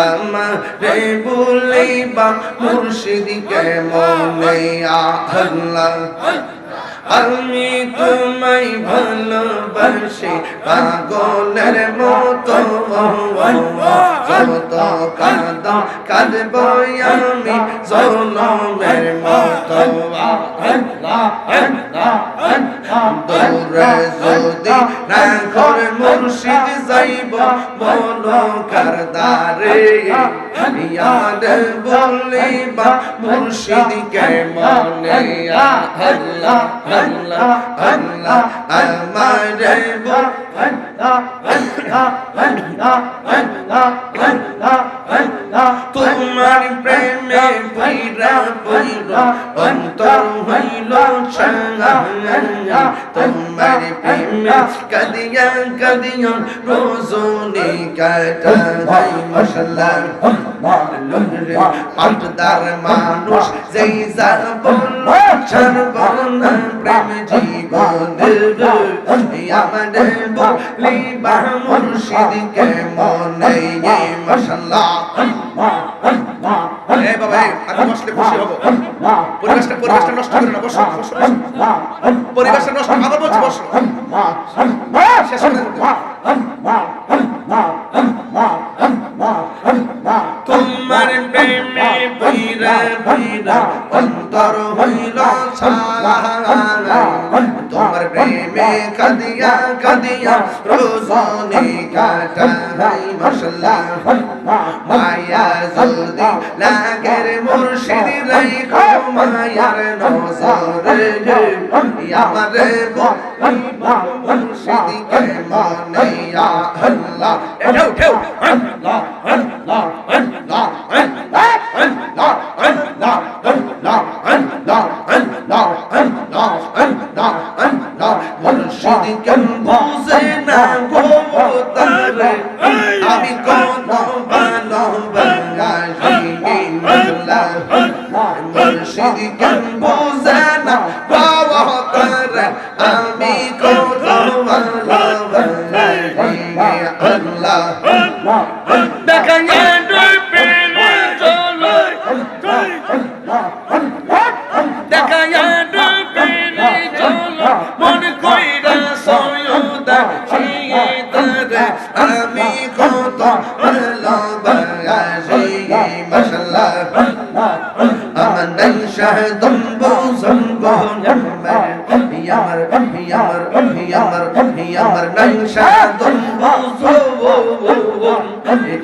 আমারে বলিবা মুর্শিদ কে মৌলাইয়া আল্লাহ। আমি তোমায় ভালোবাসি পাগলের মতো যত কাঁদ কাঁদব আমি জনমের মতো দৌড়ে যদি রাখর মুর্শিদ যাইব বলো কারদারে ইয়াদের বলিবা মুর্শিদ কে মনে আল্লাহ আল্লাহ আল্লাহ আমারে বল তোমার প্রেমে পইরা পইরা অন্তর হইল ছায়া তোমার প্রেমে কাদিয়া কাদিয়া রোজনি কাটাই মশলা পাটদার মানুষ যেই যা বলল ছাড়ব না প্রেম জীবনের আমাদের বলিবা মুর্শিদ কে মনে মশলা এ বাবা আমি বসলে খুশি হব পরিবেশটা নষ্ট করে না বসো পরিবেশটা নষ্ট আবার বলছি বসো শেষ করে তোমার প্রেমে পইরা পইরা অন্তর হইল ছায়া তোমার প্রেমে কাদিয়া কাদিয়া রোজনি কাটাই মশলা মায়া যদি লাগের মুর্শিদ রাইখো মায়ার নজরে আমারে বলিবা মুর্শিদ কে মনে আল্লাহ ঢেউ ঢেউ আল্লাহ আল্লাহ আল্লাহ আল্লাহ আল্লাহ আল্লাহ আল্লাহ আল্লাহ আল্লাহ আল্লাহ আল্লাহ আল্লাহ মুর্শিদ কেন বুঝে না গো তারে আমি কোন ভালোবাসি আল্লাহ মুর্শিদ কেন বুঝে না গো তারে আমি কোন ভালোবাসি আল্লাহ দেখা আমি কত ভালোবাসি মশলা আমার নাই শাহদম বুঝব আমার নাই শাহদম বুঝব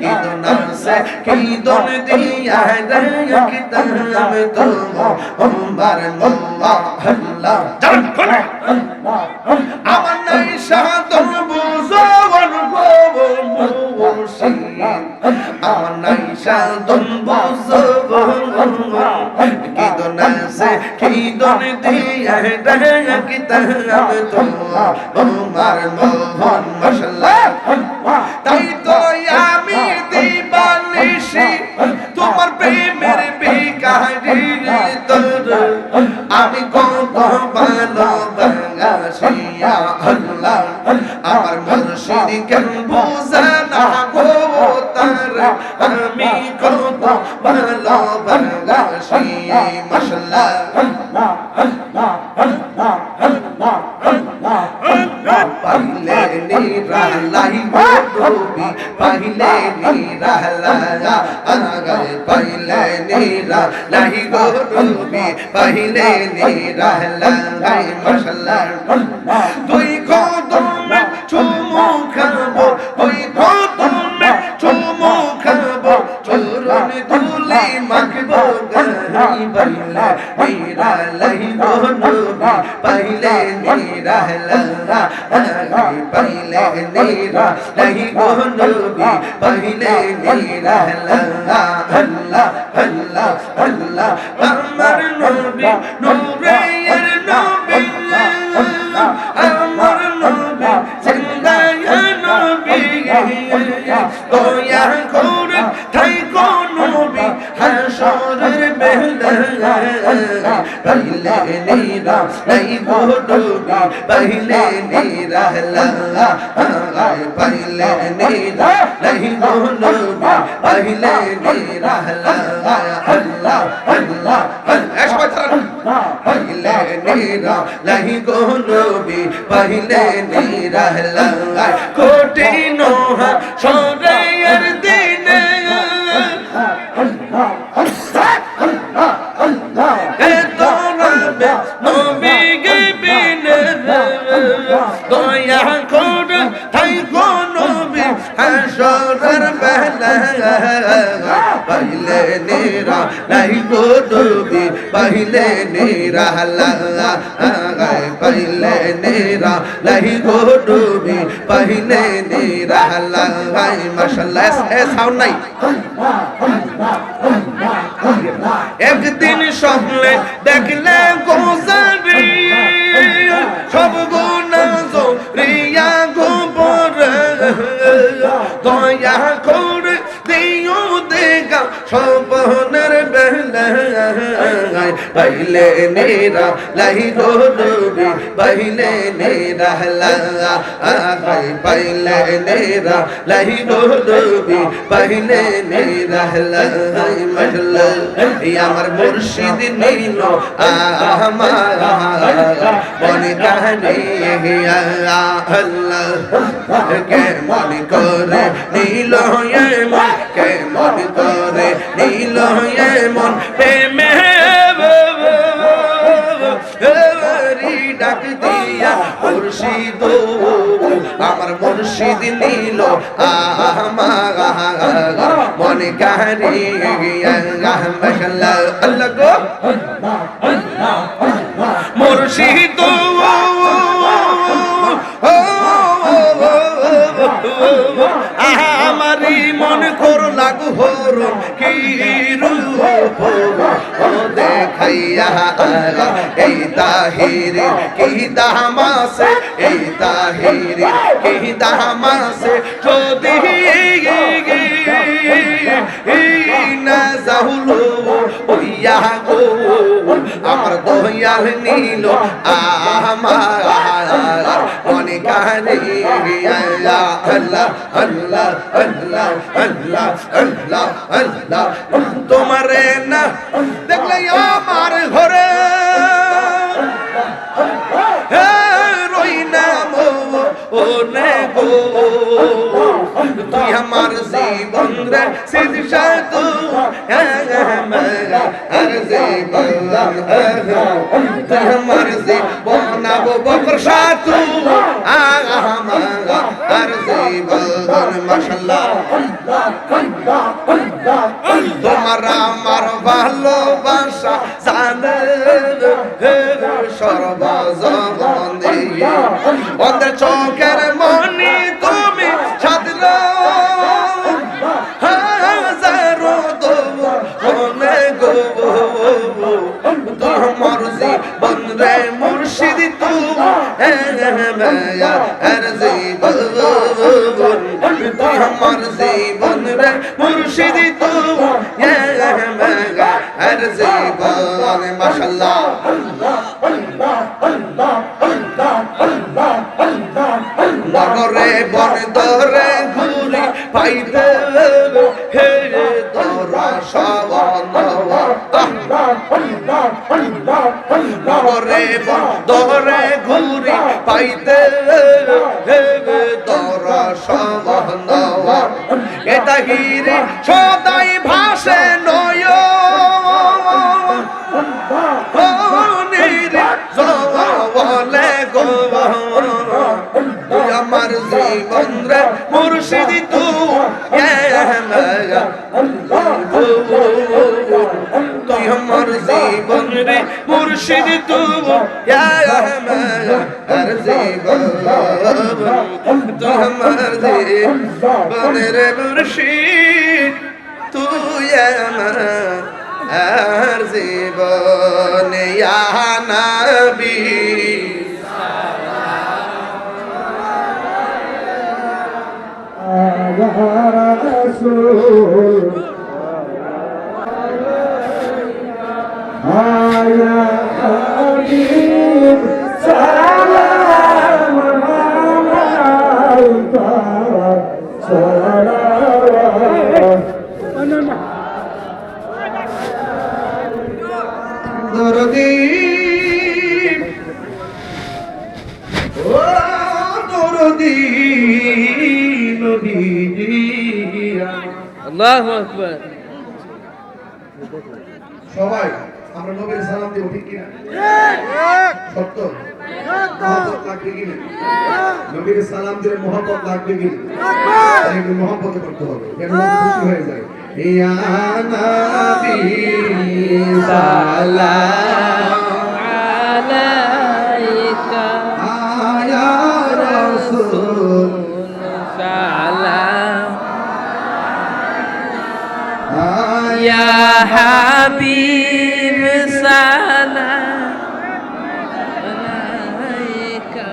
কি দন সে কি দন দিয়া কিতাব তো আমার আল্লাহ আল্লাহ আমার নাই শাহদম বুঝব আমার নাই শাহদম বুঝব কি দন সে কি দন দিয়া কিতাব তো আমার মোহন মশলা তাই তো আমি দিবানিশি তোমার প্রেমের বেকারি তোর আমি কত ভালোবাসি আল্লাহ আমার মুর্শিদ কেন বুঝে না গো তার আমি কত ভালোবাসি মশলা পাইলে নিরালাই ডুবি পাইলে নিরালা আগায় পাইলে নিরালাই ডুবি পাইলে নিরালা মশলা তুই কদমে চুমু খাবো তুই কদমে চুমু খাবো চরণ ধুলি মাখবো গাই পাইলে নিরালাই ডুবি পাইলে নিরালা পাইলে নিরালাই ডুবি পাইলে নিরালা আল্লাহ আল্লাহ আল্লাহ আমার নবী নূরের নবী আমার নবী জিন্দায় নবী দয়া করে তাই কোন নবী হাসরের বেলা পাইলে নিরালাই ডুবি পাইলে নিরালা পাইলে নিরালাই ডুবি পাইলে নিরালা আল্লাহ আল্লাহ আল্লাহ পাইলে নিরা লাহি গো নবী পাইলে নিরালাই কঠিন সরের দিনে এ তোরাবে নবী গে বিনে দয়া করে তাই গো নবী হাসরের বেলা পাইলে নিরা লাহি গো নবী পাইলে নিরালাই পাইলে নিরা লাহি গো নবী পাইলে নিরালাই মাশাআল্লাহ এ সাউন্ড নাই একদিন স্বপ্নে দেখলে গোজারি সব গুণা জরিয়া গোবর দয়া করে দিও দেখা স্বপ্নের বেলায় পাইলে নেরা লাহি গো নবী পাইলে নেরা পাইলে নেরা লাহি গো নবী পাইলে নেরা মাশাআল্লাহ আমার মুর্শিদ নীল আমার মনে কানে আল্লাহ কে মনে করে নীল মন কে মনে করে নীল মন প্রেমে ডাক দিয়া মুর্শিদ আমার মুর্শিদ নীল আমার মনে কানে মাশাআল্লাহ আল্লাহ গো মুর্শিদ আমারি মন কর লাগু হর কি রূপ দেখাইয়া এই তাহির কি দামাসে এই তাহির কি দামাসে যদি না যাহুলো ওইয়া গো আমার দয়াল নীল আমার মনে কানে আল্লাহ আল্লাহ আল্লাহ আল্লাহ আল্লাহ আল্লাহ তোমারে না দেখলে আমার ঘরে রই না ও নে গো তুই আমার জীবন রে সিজা তু আর জীবন তুই আমার জীবন বকর সাতু আর জীবন মাশাআল্লাহ তোমার আমার ভালোবাসা জানে সর্বজগতে ওদের চোখের মনি তুমি সাদর হাজারো দোনে গো তোমার জীবন রে মুর্শিদ তু আর জীবন তোমার জীবন রে মুর্শিদ তু আর জীবন মাশাআল্লাহ নগরে বন দরে ঘুরি পাইতে হে তোরা সবন নগরে বন দরে ঘুরি পাইতে হে তোরা সবন এটা হিরে সদাই ভাসে নয় বলে গো আমার জীবন রে মুর্শিদ তু তুই আমার জীবন রে মুর্শিদ তু আর জীবন তুই আমার জীবন রে মুর্শিদ তুই আমার আর জীবন ইয়া নবী رسول يا حبيب سلام عليك سلام দরদি যদি নবীজি আল্লাহু আকবার। সবাই আমরা নবীর সালাম দেব, ঠিক কিনা? সত্য মহব্বত লাগবে কিনা? নবীর সালাম দিলে মহব্বত লাগবে কিনা? একটু মহব্বত করতে হবে, যেন খুশি হয়ে যায়। ইয়া নবী সালাম আলাইকা ইয়া রাসূল সালাম ইয়া হাবিব সালাম আলাইকা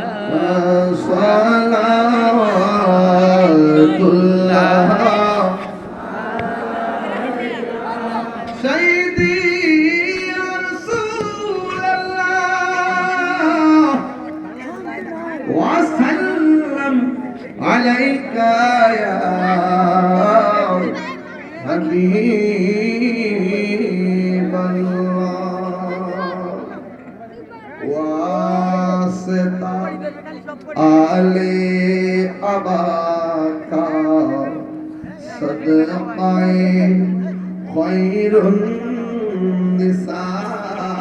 সালাওয়াতুল্লাহ সাইয়্যিদি ইয়া রাসূলাল্লাহ ওয়া সাল্লাম আলাইকা ইয়া হাবিবাল্লাহ ওয়াসিতা আলে আবাকা সদকায়ে খৈরুন নিসাকা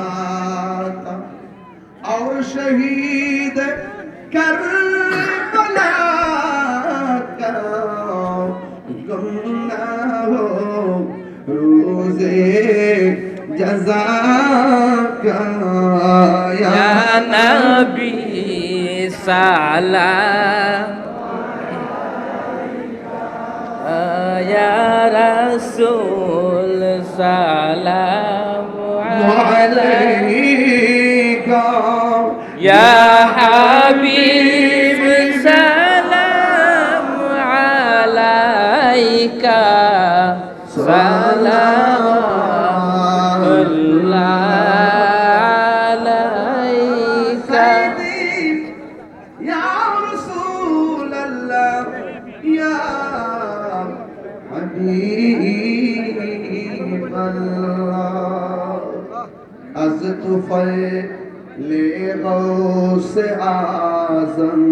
और शहीद करबला का गुमना हो रोज़े जज़ा का या नबी सालाम या रसूल सालाम अलैका या हबीब सलाम अलैका सलामुल्लाह अलैका या रसूल अल्लाह या हबीब अल्लाह अज़ तुफ़ैले गौस आज़म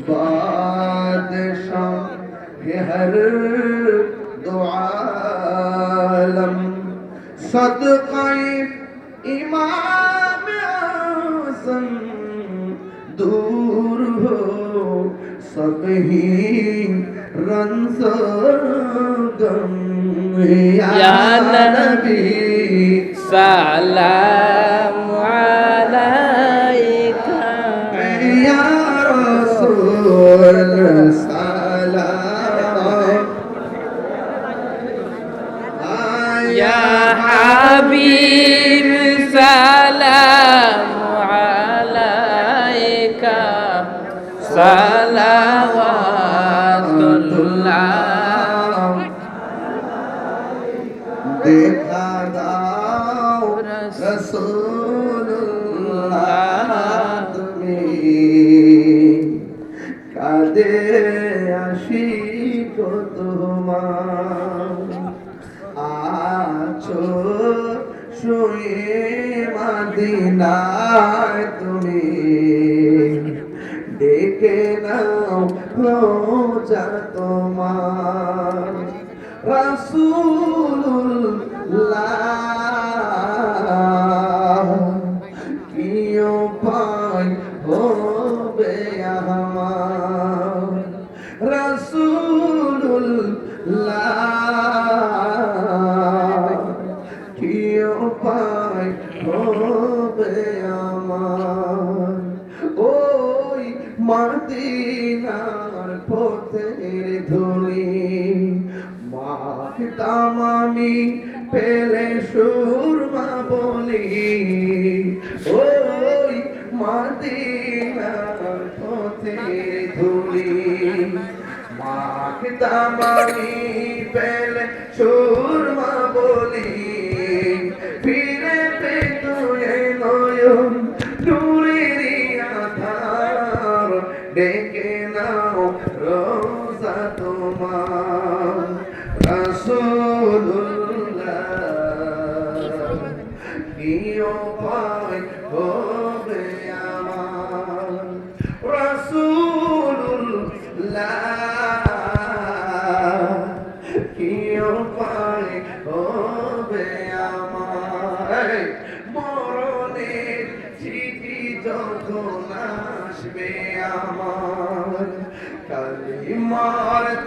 बादशाह हर दो आलम सदक़े इमाम आज़म दूर हो सब ही रंज गम या नबी सलाम अलैका या रसूल सलाम या हबीब सलाम अलैका सलावातुल्लाह देखा दाओ रसूलुल्लाह तुम्हें कादे आशिक तुम्हार आछो শুয়ে মদিনায় তুমি ডেকে নাও রোজা তোমার রাসূলুল্লাহ কি উপায় হবে আমার রাসূলুল্লাহ কি উপায় হবে আমার ওই মদিনার পথের ধুলি মাখতাম আমি পেলে সুরমা বলি ওই মদিনার পথের ধুলি মাখতাম আমি পেলে সুরমা বলি ফিরে পেতো এ নয়ন নূরেরই আধার ডেকে নাও রোজা তোমার রাসূলুল্লাহ কি উপায় হবে আমার রাসূল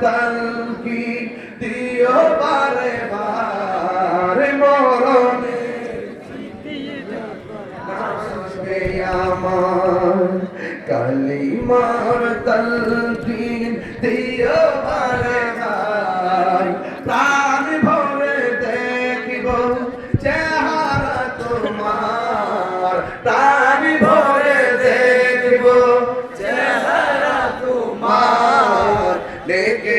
তলকি দিও বারে বারে মরণে আমার কালিমার তলকিন দিও বারে বারে প্রাণ ভরে দেখিব চেহারা তোমার প্রাণ ভরে দেখিব চেহারা তোমার লেকে